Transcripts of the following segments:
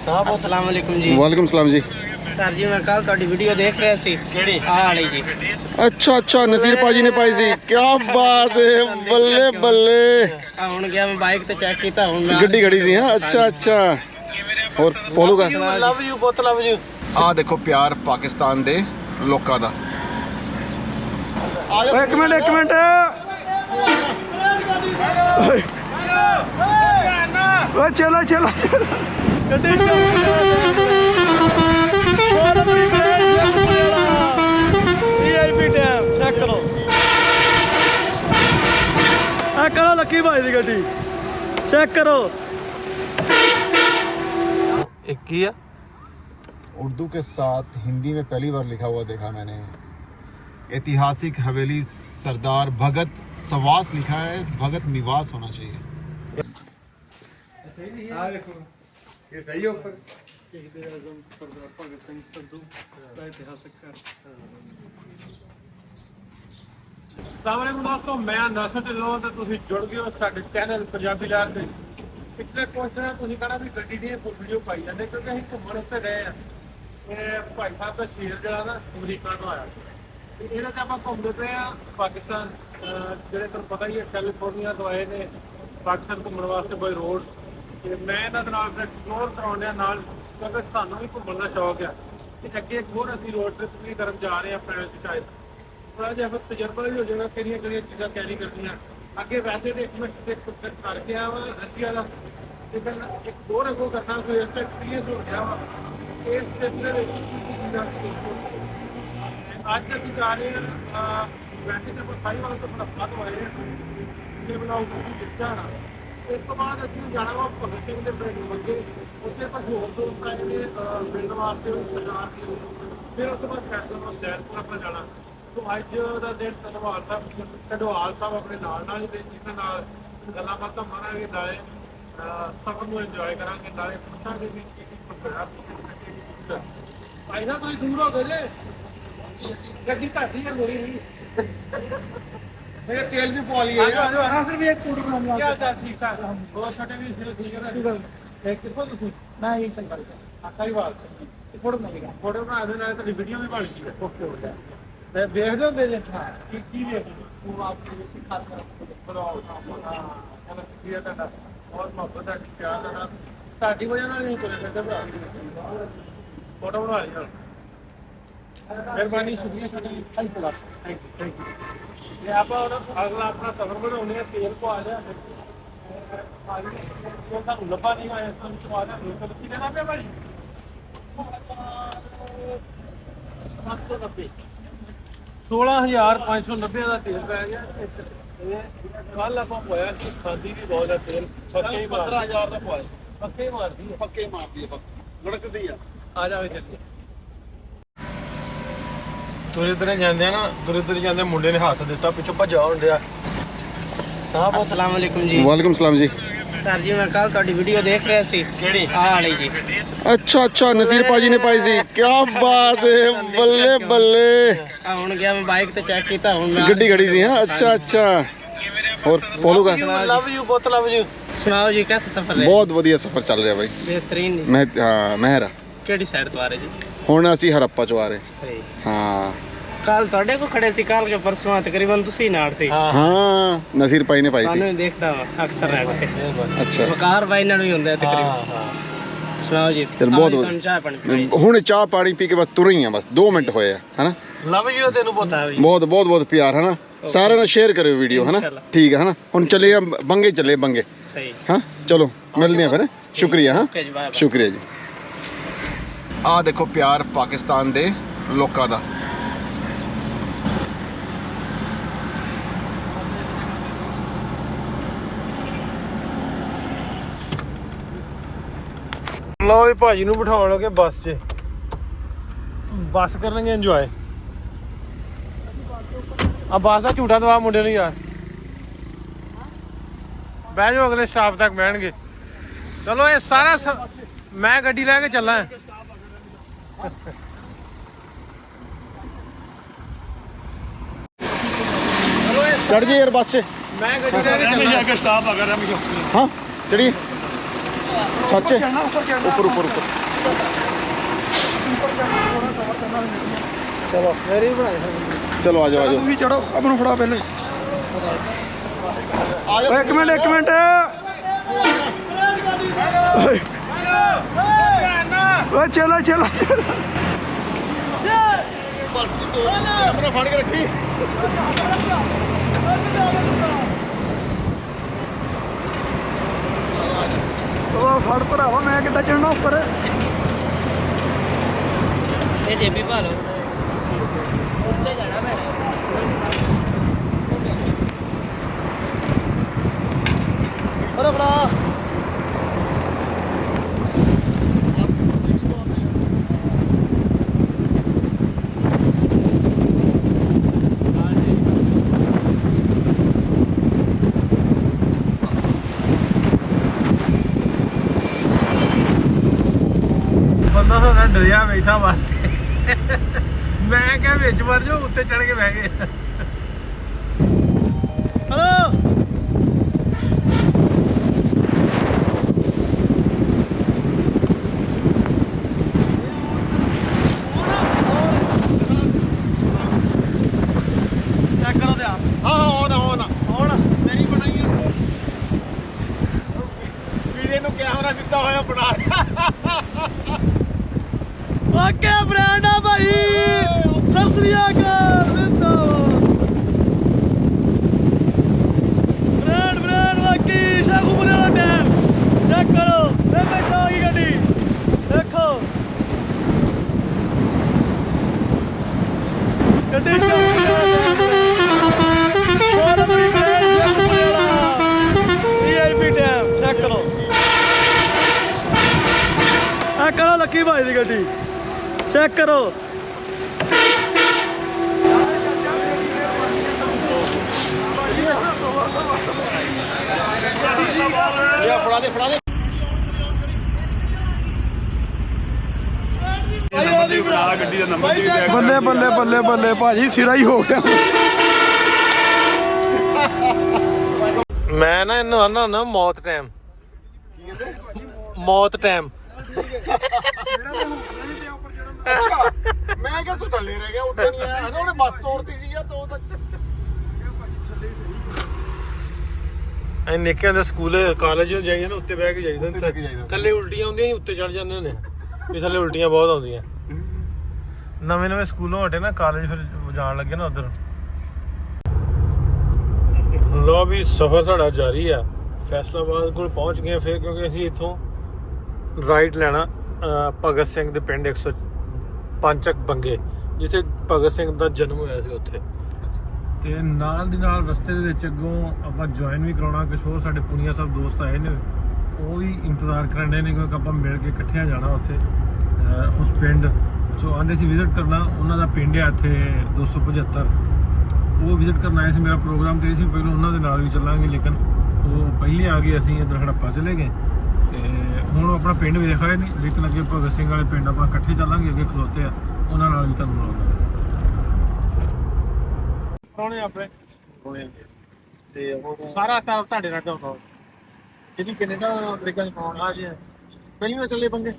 अस्सलाम वालेकुम जी। वालेकुम सलाम जी। सर जी मैं कल थोड़ी वीडियो देख रहा सी केड़ी आ वाली जी। अच्छा अच्छा नज़ीर पाजी ने पाई सी, क्या बात है, बल्ले बल्ले। हुन गया मैं बाइक ते चेक कीता, हुन गड्डी खड़ी सी। हां अच्छा अच्छा। और फॉलो कर लव यू बहुत लव यू। आ देखो प्यार पाकिस्तान दे लोकां दा। एक मिनट ओ चलो चलो करो लक्की भाई की गड्डी चेक करो। एक की है उर्दू के साथ हिंदी में पहली बार लिखा हुआ देखा मैंने। ऐतिहासिक हवेली सरदार भगत सवास लिखा है, भगत निवास होना चाहिए। ये सही है ऊपर सरदार भगत सिंह संधू का ऐतिहासिक घर। अस्सलाम दोस्तों, मैं नासिर ढिल्लों ਤੇ ਤੁਸੀਂ ਜੁੜ ਗਏ ਹੋ ਸਾਡੇ ਚੈਨਲ ਪੰਜਾਬੀ ਲਾਈਵ ਤੇ। ਪਿਛਲੇ ਕੁਝ ਦਿਨਾਂ ਤੁਸੀਂ ਕਹਣਾ ਵੀ ਗੱਡੀ ਦੀ ਫੁੱਲ ਵੀਡੀਓ ਪਾਈ ਜਾਂਦੇ ਕਿਉਂਕਿ ਅਸੀਂ ਘੁੰਮਣ ਉੱਤੇ ਗਏ ਆ। ਇਹ ਭਾਈ ਸਾਹਿਬ ਦਾ ਸ਼ੇਰ ਜਿਹੜਾ ਨਾ ਅਮਰੀਕਾ ਤੋਂ ਆਇਆ ਤੇ ਇਹਨਾਂ ਤੇ ਆਪਾਂ ਘੁੰਮਦੇ ਪਏ ਆ ਪਾਕਿਸਤਾਨ। ਜਿਹੜੇ ਤੁਹਾਨੂੰ ਪਤਾ ਹੀ ਹੈ ਕੈਲੀਫੋਰਨੀਆ ਤੋਂ ਆਏ ਨੇ ਪਾਕਿਸਤਾਨ ਘੁੰਮਣ ਵਾਸਤੇ ਬਾਈ ਰੋਡ। ਤੇ ਮੈਂ ਇਹਨਾਂ ਦੇ ਨਾਲ ਐਕਸਪਲੋਰ ਕਰਾਉਂਦਿਆਂ ਨਾਲ ਕਿਉਂਕਿ ਸਾਨੂੰ ਵੀ ਘੁੰਮਣ ਦਾ ਸ਼ੌਕ ਆ ਤੇ ਅੱਗੇ ਇੱਕ ਹੋਰ ਅਸੀਂ ਰੋਡ ਟ੍ਰਿਪ ਵੀ ਕਰਨ ਜਾ ਰਹੇ ਆ ਅਪ੍ਰੈਲ 'ਚ ਸ਼ਾਇਦ। थोड़ा जहा फिर तजर्बा भी हो जाएगा किहड़ियां चीज़ां कैरी करनियां अगे। वैसे तो एक मिनट करके आया वा रशिया का, लेकिन एक होर अगों करना कोई इसका एक्सपीरियंस हो गया वा इस सिलसिले अज असीं जा रहे हैं। वैसे तो ਆਪਾਂ साहिवाल तो बड़ा तो आए हैं ये बनाओ जाना। इस तो बाद असीं जाना वा भगत सिंह दे पिंड मंगे, उत्थे कुछ होर दोस्त आए ने मिलण वास्ते सरदार के। फिर उस तो बाद फैसला सैरपुर ਆਪਾਂ जाना। तो अज का दिन ढडवाल साहब अपने नाल ही जिन्होंने नाल गल्लां बातां मारांगे, नाले सफर को इंजॉय करांगे, नाले पुछांगे भी कुछ होया। भाई साहब तुसीं दूर हो गए जे गड्डी घट ही है मेरी नहीं तेल भी पवा लिए सिर्फ एक फोटो बनानी क्या चाल ठीक ठाक दो छोटे भी ठीक है ना। कितों तुसीं मैं यही सही बात सही बात फोटो बनाएगा फोटो बना दे नाले तुहाडी वीडियो भी बन गई है। ओके हो गया। देखते होंगे जी की वो आपको ये सिखाता है चलो शुक्रिया तुहाडा बहुत मुहब्बत है प्यार है ਤੁਹਾਡੀ ਵਜ੍ਹਾ ਨਾਲ ਨਹੀਂ ਚਲੇ ਸਕਦੇ ਭਰਾ। ਫੋਟੋ ਬਣਾ ਲਈ ਨਾਲ ਮਿਹਰਬਾਨੀ ਸ਼ੁਕਰੀਆ ਤੁਹਾਡੀ। Thank you thank you. ਇਹ ਆਪਾਂ ਹੁਣ ਅਗਲਾ ਆਪਣਾ ਸਫ਼ਰ ਬਣਾਉਂਦੇ ਆ। ਤੇਲ ਪਾ ਲਿਆ ਜੋ ਤੁਹਾਨੂੰ ਲੱਭਾ ਨਹੀਂ ਆਇਆ ਸਾਨੂੰ ਪਾ ਲਿਆ ਲੋਕਲ ਕੀ ਦੇਣਾ ਪਿਆ ਭਾਈ 16,590 ਦਾ ਤੇਲ ਪੈ ਗਿਆ। ਕੱਲ ਆਪਾਂ ਹੋਇਆ ਕਿ ਖਾਂਦੀ ਵੀ ਬਹੁਤ ਹੈ ਤੇਲ ਪੱਕੇ ਹੀ 15,000 ਦਾ ਪਵਾਏ, ਪੱਕੇ ਮਾਰਦੀ ਹੈ ਪੱਕੇ ਮਾਰਦੀ ਹੈ, ਬਸ ਲੜਕਦੀ ਆ ਜਾਵੇ ਚੱਲੀਏ। ਤੁਰੇ ਤੁਰੇ ਜਾਂਦੇ ਆ ਨਾ, ਤੁਰੇ ਤੁਰੇ ਜਾਂਦੇ ਮੁੰਡੇ ਨੇ ਹੱਥ ਦਿੱਤਾ ਪਿੱਛੋਂ ਭੱਜਾ ਹੁੰਦਿਆ। ਹਾਂ अस्सलाम वालेकुम जी। वालेकुम सलाम जी। सर जी मैं कल थोड़ी वीडियो देख रहा सी केड़ी आ वाली जी। अच्छा अच्छा नज़ीर पाजी ने पाई सी, क्या बात है, बल्ले बल्ले। हुन गया मैं बाइक ते चेक कीता, हुन गड्डी खड़ी सी। हां अच्छा अच्छा। और फॉलो कर लव यू बहुत लव यू। सुनाओ जी कैसा सफर है? बहुत वधिया सफर चल रहा भाई। बेहतरीन। मैं हाँ महर केड़ी साइड तो आ रहे जी? हुण असीं हरप्पा चो आ रहे। सही। हाँ कल थोड़े को खड़े सी, कल के परसों तकरीबन तुसी नाल सी। हाँ नज़ीर पाई ने पाई सी। ਤੁਹਾਨੂੰ ਦੇਖਦਾ ਵਾ ਅਕਸਰ ਰਹਿ ਕੇ। अच्छा ਵਕਾਰ ਬਾਈ ਨਾਲ ਵੀ ਹੁੰਦਾ ਤਕਰੀਬਨ। ਹਾਂ ਸੁਣਾਓ ਜੀ। चल बहुत ਤੁਹਾਨੂੰ ਚਾਹ ਪਾਣੀ ਪੀਣੀ। हुण चाह पानी पी के बस तुर ही हैं, बस 2 मिनट होए है ना। लव यू तेनू पता है बहुत बहुत बहुत प्यार है ना। सारे ने शेयर करो वीडियो है ना। ठीक है ना। हुण चले बंगे चले बंगे। सही। हाँ चलो मिलते हैं फिर। शुक्रिया। हाँ ओके जी बाय बाय। शुक्रिया जी। आ देखो प्यार पाकिस्तान दे लोकां दा। लो भी भाजी नूं बिठाउण लगे बस 'ਚ बस करनगे इंजॉय। आ बस का झूठा दवा मुंडे नूं यार बह जाओ अगले स्टाप तक बहणगे। चलो ये सारा मैं गड्डी लैके चला चढ़ जाइए यार बस से। मैं गड्डी लैके चला जाके स्टॉप अगर हम हाँ चढ़िए। सच है चढ़ना ऊपर चढ़ना ऊपर ऊपर ऊपर ऊपर चढ़ना थोड़ा सफर करना चलो मेरी बनाई चलो आ जाओ आ तू भी चढ़ो अपनों फड़ा पहले जाओ एक मिनट ओए चलो चलो कैमरा फाड़ के रखी ओ फड़ भरावा मैं कितना चढ़ना ऊपर ये जेबी पा लो ਉੱਤੇ ਜਾਣਾ ਭੈਣੇ अरे बड़ा ਬੰਦਾ ਸਾਡਾ ਡਰਿਆ ਬੈਠਾ ਬਸ ਮੈਂ ਕਿਹਾ ਵਿੱਚ ਵੜ ਜਾਓ ਉੱਤੇ ਚੜ ਕੇ ਬਹਿ ਗਏ हेलो चेक करो ध्यान से हाँ हाँ on मेरी बनाई है ਵੀਰੇ ਨੂੰ ਕੈਮਰਾ ਦਿੱਤਾ ਹੋਇਆ ਬਣਾ ओके ब्रांड आ भाई सत श्री अकाल जिंदाबाद ब्रांड बाकी शागू बने वाला टाइम चेक करो मैं बैठा होगी गड्डी देखो गड्डी VIP टाइम चेक करो करो लक्की भाई की गड्डी चेक करो ये फड़ा दे ਬੱਲੇ ਬੱਲੇ ਬੱਲੇ ਬੱਲੇ ਭਾਜੀ ਸਿਰਾ ਹੀ ਹੋ ਗਿਆ ਮੈਂ ਨਾ ਇਹਨੂੰ ਆਨਾ ਹੁੰਦਾ ਮੌਤ ਟਾਈਮ ਮੌਤ ਟਾਈਮ अच्छा मैं क्या तू थल्ले रह गया उधर नहीं आया ना उन्हें बस तोड़ती सी यार तो तक ਐ ਨਿੱਕੇ ਹੁੰਦੇ ਸਕੂਲ ਕਾਲਜ ਨੂੰ ਜਾਈਏ ਨਾ ਉੱਤੇ ਬਹਿ ਕੇ ਜਾਈਦਾ ਉੱਤੇ ਲੈ ਕੇ ਜਾਈਦਾ। ਥੱਲੇ ਉਲਟੀਆਂ ਹੁੰਦੀਆਂ ਸੀ ਉੱਤੇ ਚੜ ਜਾਂਦੇ ਹੁੰਦੇ ਵੀ ਥੱਲੇ ਉਲਟੀਆਂ ਬਹੁਤ ਆਉਂਦੀਆਂ ਨਵੇਂ ਸਕੂਲੋਂ ਹਟੇ ਨਾ ਕਾਲਜ ਫਿਰ ਜਾਣ ਲੱਗੇ ਨਾ ਉਧਰ ਲੋ ਵੀ ਸਫ਼ਰ ਸਾਡਾ ਜਾਰੀ ਆ ਫੈਸਲਾਬਾਦ ਕੋਲ ਪਹੁੰਚ ਗਏ ਫਿਰ ਕਿਉਂਕਿ ਅਸੀਂ ਇੱਥੋਂ ਰਾਈਟ ਲੈਣਾ ਭਗਤ ਸਿੰਘ ਦੇ ਪਿੰਡ 105 ਬੰਗੇ ਜਿੱਥੇ ਭਗਤ ਸਿੰਘ ਦਾ ਜਨਮ ਹੋਇਆ ਸੀ ਉੱਥੇ ਤੇ ਨਾਲ ਦੀ ਨਾਲ ਰਸਤੇ ਦੇ ਵਿੱਚ ਅੱਗੋਂ ਆਪਾਂ ਜੁਆਇਨ ਵੀ ਕਰਾਉਣਾ ਕੁਛ ਹੋਰ ਸਾਡੇ ਪੁਨੀਆ ਸਾਹਿਬ ਦੋਸਤ ਆਏ ਨੇ ਉਹ ਵੀ ਇੰਤਜ਼ਾਰ ਕਰਨ ਦੇ ਨੇ ਕਿਉਂਕਿ ਆਪਾਂ ਮਿਲ ਕੇ ਇਕੱਠਿਆਂ ਜਾਣਾ ਉੱਥੇ ਉਸ ਪਿੰਡ ਸੋ ਆਂਦੇ ਸੀ ਵਿਜ਼ਿਟ ਕਰਨਾ ਉਹਨਾਂ ਦਾ ਪਿੰਡ ਹੈ ਇੱਥੇ 275 ਉਹ ਵਿਜ਼ਿਟ ਕਰਨ ਆਏ ਸੀ ਮੇਰਾ ਪ੍ਰੋਗਰਾਮ ਤੇ ਸੀ ਪਹਿਲਾਂ ਉਹਨਾਂ ਦੇ ਨਾਲ ਵੀ ਚੱਲਾਂਗੇ ਲੇਕਿਨ ਉਹ ਪਹਿਲੇ ਆ ਗਏ ਅਸੀਂ ਇੱਧਰ ਹੜੱਪਾ ਚਲੇ ਗਏ ਤੇ ਹੁਣ ਆਪਣਾ ਪਿੰਡ ਵੇਖ ਆਏ ਨਹੀਂ ਲੇਕਿਨ ਅੱਗੇ ਭਗਤ ਸਿੰਘ ਵਾਲੇ ਪਿੰਡ ਆਪਾਂ ਇਕੱਠੇ ਚੱਲਾਂਗੇ ਅੱਗੇ ਖਲੋਤੇ ਆ ਉਹਨਾਂ ਨਾਲ ਵੀ ਤੁਹਾਨੂੰ ਮਿਲਾਉਂਗਾ ਕੌਣੇ ਆਪਣੇ ਤੇ ਉਹ ਸਾਰਾ ਤਾਂ ਤੁਹਾਡੇ ਨਾਲ ਕਰਨਾ ਇਹਦੀ ਕੈਨੇਡਾ ਅਮਰੀਕਾ ਚ ਪਾਉਣ ਆ ਜੀ ਪਹਿਲੀ ਵਾਰ ਚੱਲੇ ਬੰਗੇ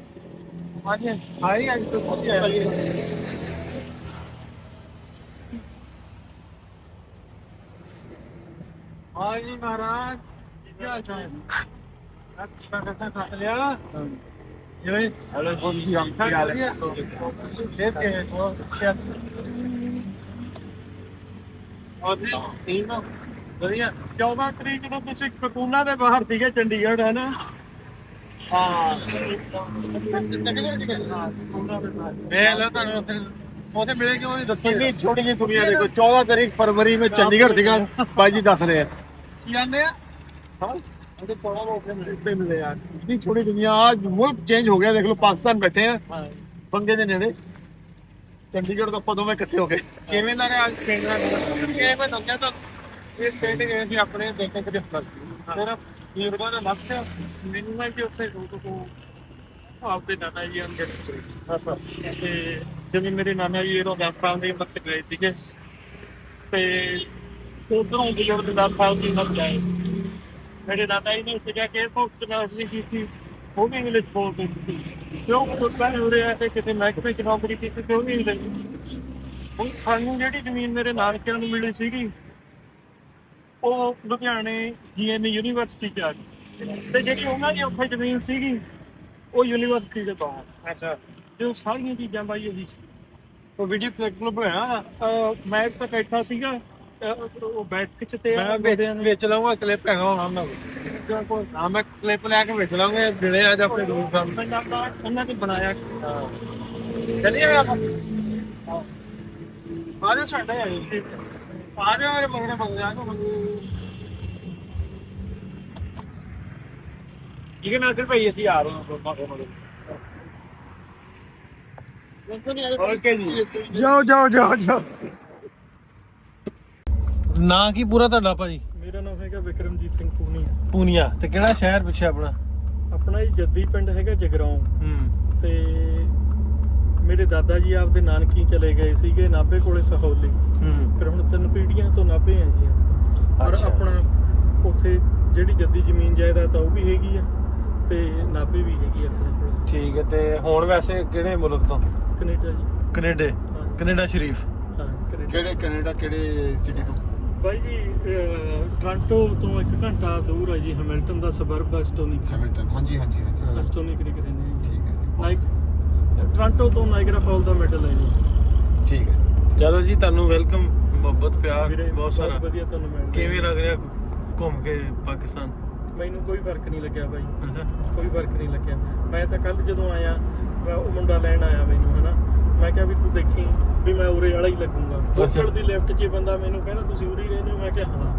ਅੱਜ ਆਈ ਅੱਜ ਤੋਂ ਪਹੁੰਚ ਆਇਆ ਹਾਂ ਜੀ ਮਹਾਰਾਜ ਕੀ ਹਾਲ ਚਾਲ अच्छा कैसा खा लिया ये भाई हेलो बहुत ही हम क्या हाल है देख के वो क्या और ठीक हो बढ़िया 14 ਤਰੀਕ ਨੂੰ ਤੁਸੀਂ ਕਪੂਨਾ ਦੇ ਬਾਹਰ ਸੀਗੇ ਚੰਡੀਗੜ੍ਹ ਹੈ ਨਾ ਹਾਂ ਮੈਂ ਲਾ ਤੁਹਾਨੂੰ ਉਹਦੇ ਮਿਲੇ ਕਿਉਂ ਨਹੀਂ ਦੱਸੋ ਕਿੰਨੀ ਛੋਟੀ ਜਿਹੀ ਦੁਨੀਆ ਦੇਖੋ 14 ਤਾਰੀਖ ਫਰਵਰੀ में ਚੰਡੀਗੜ੍ਹ ਸੀਗਾ ਭਾਈ ਜੀ ਦੱਸ ਰਹੇ ਆ ਕੀ ਆਂਦੇ ਆ ਉਹਦੇ 14 ਮੌਕੇ ਮਿਲੇ ਯਾਰ इतनी छोटी दुनिया आज मुल्क चेंज हो गया देख लो पाकिस्तान बैठे हैं ਬੰਗੇ ਦੇ ਨੇੜੇ ਚੰਡੀਗੜ੍ਹ ਤੋਂ ਆਪਾਂ ਦੋਵੇਂ ਇਕੱਠੇ ਹੋ ਗਏ ਕਿਵੇਂ ਦਾ ਰਿਹਾ ਅੱਜ ਪਿੰਡ ਦਾ ਕਿਵੇਂ ਮੈਂ ਦੱਸਿਆ ਤਾਂ ਇਹ ਪਿੰਡ ਗਏ ਸੀ ਆਪਣੇ ਦੇਖੇ ਕਿਤੇ ਫਿਰ ਵੀਰਵਾ ਦਾ ਲੱਗ ਗਿਆ ਮੈਨੂੰ ਮੈਂ ਕਿ ਉੱਥੇ ਤੋਂ ਆਪਦੇ ਨਾਨਾ ਜੀ ਅੰਦਰ ਤੇ ਜਿਵੇਂ ਮੇਰੇ ਨਾਨਾ ਜੀ ਇਹੋ 10 ਸਾਲ ਦੇ ਮੱਤ ਗਏ ਸੀਗੇ ਤੇ ਉਧਰੋਂ ਬਜ਼ੁਰਗ ਦਾ ਸਾਲ ਦੀ ਮੱਤ ਗਏ ਮੇਰੇ ਨਾਨਾ ਜੀ ਨੇ ਉੱਥੇ ਜਾ ਕੇ ਭੁਗਤ ਨਾਲ ਨਹੀਂ ਕੀਤੀ ਉਹ ਵੀ ਇੰਗਲਿਸ਼ ਬੋਲਦੇ ਸੀ। ਕਿਉਂ ਪੁੱਤਾਂ ਨੇ ਉਰੇ ਆ ਕੇ ਕਿਤੇ ਮਹਿਕਮੇ 'ਚ ਨੌਕਰੀ ਕੀਤੀ ਤੇ ਉਹ ਵੀ ਇੰਗਲਿਸ਼। ਹੁਣ ਸਾਨੂੰ ਜਿਹੜੀ ਜ਼ਮੀਨ ਮੇਰੇ ਨਾਨਕਿਆਂ ਨੂੰ ਮਿਲੀ ਸੀਗੀ ਉਹ ਲੁਧਿਆਣੇ GN ਯੂਨੀਵਰਸਿਟੀ 'ਚ ਆ ਗਈ ਤੇ ਜਿਹੜੀ ਉਹਨਾਂ ਦੀ ਉੱਥੇ ਜ਼ਮੀਨ ਸੀਗੀ ਉਹ ਯੂਨੀਵਰਸਿਟੀ ਦੇ ਬਾਹਰ। ਅੱਛਾ, ਜੋ ਸਾਰੀਆਂ ਚੀਜ਼ਾਂ ਬਾਈ ਉਹੀ ਸੀ। ਉਹ ਵੀਡੀਓ ਕਲਿੱਪ ਨੂੰ ਬਣਾਇਆ ਮੈਂ ਤਾਂ ਬੈਠਾ ਸੀਗਾ ਉਹ ਬੈਠ ਚ ਤੇ ਮੈਂ ਵੇਚ ਲਵਾਂਗਾ ਕਲਿੱਪ ਹੈਗਾ ਉਹਨਾਂ ਦਾ। ਹਾਂ ਮੈਂ ਕਲਿੱਪ ਲੈ ਕੇ ਵੇਚ ਲਵਾਂਗਾ ਜਿਹੜੇ ਅੱਜ ਆਪਣੇ ਦੋਸਤ ਉਹਨਾਂ ਨੇ ਬਣਾਇਆ। ਚਲਿਏ ਆਪਾਂ ਆ ਜਾ ਸਾਡਾ ਆ ਜਾ ਮੇਰੇ ਮਗਰੇ ਬੰਦੇ ਆ ਠੀਕ ਹੈ ਨਾ ਫਿਰ ਭਾਈ ਅਸੀਂ ਆ ਰਹੇ ਹਾਂ। ਓਕੇ ਜੀ, ਜਾਓ ਜਾਓ ਜਾਓ ਜਾਓ। ਨਾਂ ਕੀ ਪੂਰਾ ਤੁਹਾਡਾ ਭਾਜੀ? ਮੇਰਾ ਨਾਮ ਹੈਗਾ ਵਿਕਰਮਜੀਤ ਸਿੰਘ ਪੂਨੀਆ। ਪੂਨੀਆ। ਤੇ ਕਿਹੜਾ ਸ਼ਹਿਰ ਪਿੱਛੇ ਆਪਣਾ? ਆਪਣਾ ਜੀ ਜੱਦੀ ਪਿੰਡ ਹੈਗਾ ਜਗਰਾਉਂ। ਤੇ ਮੇਰੇ ਦਾਦਾ ਜੀ ਆਪਦੇ ਨਾਨਕੀ ਚਲੇ ਗਏ ਸੀਗੇ ਨਾਭੇ ਕੋਲੇ ਸਹੌਲੀ। ਫਿਰ ਹੁਣ 3 ਪੀੜ੍ਹੀਆਂ ਤੋਂ ਨਾਭੇ ਆ ਜੀ। ਪਰ ਆਪਣਾ ਉੱਥੇ ਜਿਹੜੀ ਜੱਦੀ ਜ਼ਮੀਨ ਜਾਇਦਾਦ ਆ ਉਹ ਵੀ ਹੈਗੀ ਆ ਤੇ ਨਾਭੇ ਵੀ ਹੈਗੀ ਆਪਣੇ ਕੋਲ। ਠੀਕ ਹੈ। ਤੇ ਹੁਣ ਵੈਸੇ ਕਿਹੜੇ ਮੁਲਕ ਤੋਂ? ਕੈਨੇਡਾ ਜੀ। ਕੈਨੇਡਾ ਸ਼ਰੀਫ। ਹਾਂ ਕੈਨੇਡਾ। ਕਿਹੜੇ ਕੈਨੇਡਾ ਕਿਹੜੇ ਸਿਟੀ ਤੋਂ? ਬਾਈ ਜੀ ਟੋਰਾਂਟੋ ਤੋਂ 1 ਘੰਟਾ ਦੂਰ ਹੈ ਜੀ ਹੈਮਿਲਟਨ ਦਾ ਸਬਰਬ ਐਸਟੋਨੀ। ਹੈਮਿਲਟਨ, ਹਾਂਜੀ ਹਾਂਜੀ ਹਾਂਜੀ। ਐਸਟੋਨੀ ਕ੍ਰਿਕ ਰਹਿੰਦੇ ਆ ਜੀ। ਠੀਕ ਹੈ ਜੀ। ਟੋਰਾਂਟੋ ਤੋਂ ਨਾਇਗਰਾ ਫਾਲ ਦਾ ਮੈਡਲ ਹੈ ਜੀ। ਠੀਕ ਹੈ ਜੀ। ਚਲੋ ਜੀ, ਤੁਹਾਨੂੰ ਵੈਲਕਮ, ਮੁਹੱਬਤ ਪਿਆਰ ਵੀਰੇ ਬਹੁਤ ਸਾਰਾ। ਵਧੀਆ ਤੁਹਾਨੂੰ ਮਿਲ ਕਿਵੇਂ ਲੱਗ ਰਿਹਾ ਘੁੰਮ ਕੇ ਪਾਕਿਸਤਾਨ? ਮੈਨੂੰ ਕੋਈ ਫਰਕ ਨਹੀਂ ਲੱਗਿਆ ਬਾਈ, ਅੱਛਾ। ਕੋਈ ਫਰਕ ਨਹੀਂ ਲੱਗਿਆ। ਮੈਂ ਤਾਂ ਕੱਲ ਜਦੋਂ ਆਇਆ ਉਹ ਮੁੰਡਾ ਲੈਣ ਆਇਆ ਮੈਨੂੰ ਹਨਾ, ਮੈਂ ਕਿਹਾ ਵੀ ਤੂੰ ਦੇਖੀ ਵੀ ਮੈਂ ਉਰੇ ਵਾਲਾ ਹੀ ਲੱਗੂਗਾ। ਹੋਟਲ ਦੀ ਲਿਫਟ 'ਚ ਬੰਦਾ ਮੈਨੂੰ ਕਹਿੰਦਾ ਤੁਸੀਂ ਉਰੇ ਹੀ ਰਹਿੰਦੇ ਹੋ? ਮੈਂ ਕਿਹਾ ਹਾਂ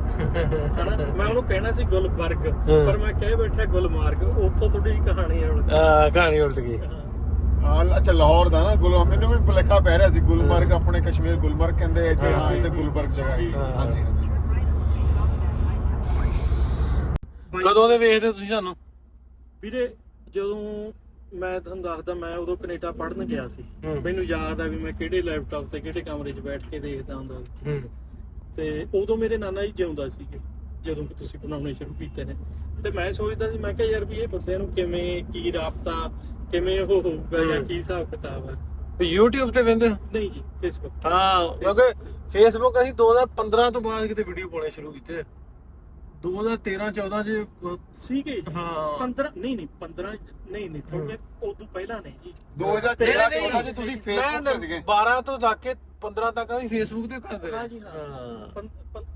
ਹਨਾ। ਮੈਂ ਉਹਨੂੰ ਕਹਿਣਾ ਸੀ ਗੁਲਬਰਗ, ਪਰ ਮੈਂ ਕਹਿ ਬੈਠਾ ਗੁਲਮਾਰਗ। ਉੱਥੋਂ ਥੋੜੀ ਜਿਹੀ ਕਹਾਣੀ ਹੈ ਉਲਟ। ਕਹਾਣੀ ਉਲਟ ਗਈ। ਅੱਛਾ, ਲਾਹੌਰ ਦਾ ਨਾ ਮੈਨੂੰ ਵੀ ਭੁਲੇਖਾ ਪੈ ਰਿਹਾ ਸੀ। ਗੁਲਮਰਗ ਆਪਣੇ ਕਸ਼ਮੀਰ ਗੁਲਮਰਗ ਕਹਿੰਦੇ ਇੱਥੇ। ਹਾਂ, ਇੱਥੇ ਗੁਲਬਰਗ ਜਗ੍ਹਾ ਹੈ। ਹਾਂਜੀ ਹਾਂਜੀ। ਕਦੋਂ ਦੇ ਵੇਖਦੇ ਤੁਸੀਂ ਸਾਨੂੰ? ਵੀਰੇ ਜਦੋਂ ਮੈਂ ਤੁਹਾਨੂੰ ਦੱਸਦਾ, ਮੈਂ ਉਦੋਂ ਕੈਨੇਡਾ ਪੜ੍ਹਨ ਗਿਆ ਸੀ। ਮੈਨੂੰ ਯਾਦ ਆ ਵੀ ਮੈਂ ਕਿਹੜੇ ਲੈਪਟਾਪ ਤੇ ਕਿਹੜੇ ਕਮਰੇ 'ਚ ਬੈਠ ਕੇ ਦੇਖਦਾ ਹੁੰਦਾ ਸੀ। ਤੇ ਉਦੋਂ ਮੇਰੇ ਨਾਨਾ ਜੀ ਜਿਉਂਦਾ ਸੀਗੇ ਜਦੋਂ ਤੁਸੀਂ ਬਣਾਉਣੇ ਸ਼ੁਰੂ ਕੀਤੇ ਨੇ। ਤੇ ਮੈਂ ਸੋਚਦਾ ਸੀ, ਮੈਂ ਕਿਹਾ ਯਾਰ ਵੀ ਇਹ ਬੰਦਿਆਂ ਨੂੰ ਕਿਵੇਂ, ਕੀ ਰਾਬਤਾ, ਕਿਵੇਂ ਉਹ ਹੋਊਗਾ ਜਾਂ ਕੀ ਹਿਸਾਬ ਕਿਤਾਬ ਹੈ। YouTube ਤੇ ਵੇਖਦੇ ਹੋ? ਨਹੀਂ ਜੀ, ਫੇਸਬੁੱਕ। ਹਾਂ, ਕਿਉਂਕਿ ਫੇਸਬੁੱਕ ਅਸੀਂ 2015 ਤੋਂ ਬਾਅਦ ਕਿਤੇ ਵੀਡੀਓ ਪਾਉਣੇ ਸ਼ੁਰੂ ਕੀਤੇ। 2013-14 ਚ ਸੀਗੇ। ਹਾਂ 15 ਨਹੀਂ 15 ਨਹੀਂ ਥੋੜੇ ਉਦੋਂ ਪਹਿਲਾਂ ਨਹੀਂ ਜੀ। 2013-14 ਚ ਤੁਸੀਂ ਫੇਸਬੁੱਕ ਤੇ ਸੀਗੇ? 12 ਤੋਂ ਲੱਗ ਕੇ 15 ਤੱਕ ਅਸੀਂ ਫੇਸਬੁੱਕ ਤੇ ਕਰਦੇ ਰਹੇ। ਹਾਂ ਜੀ ਹਾਂ।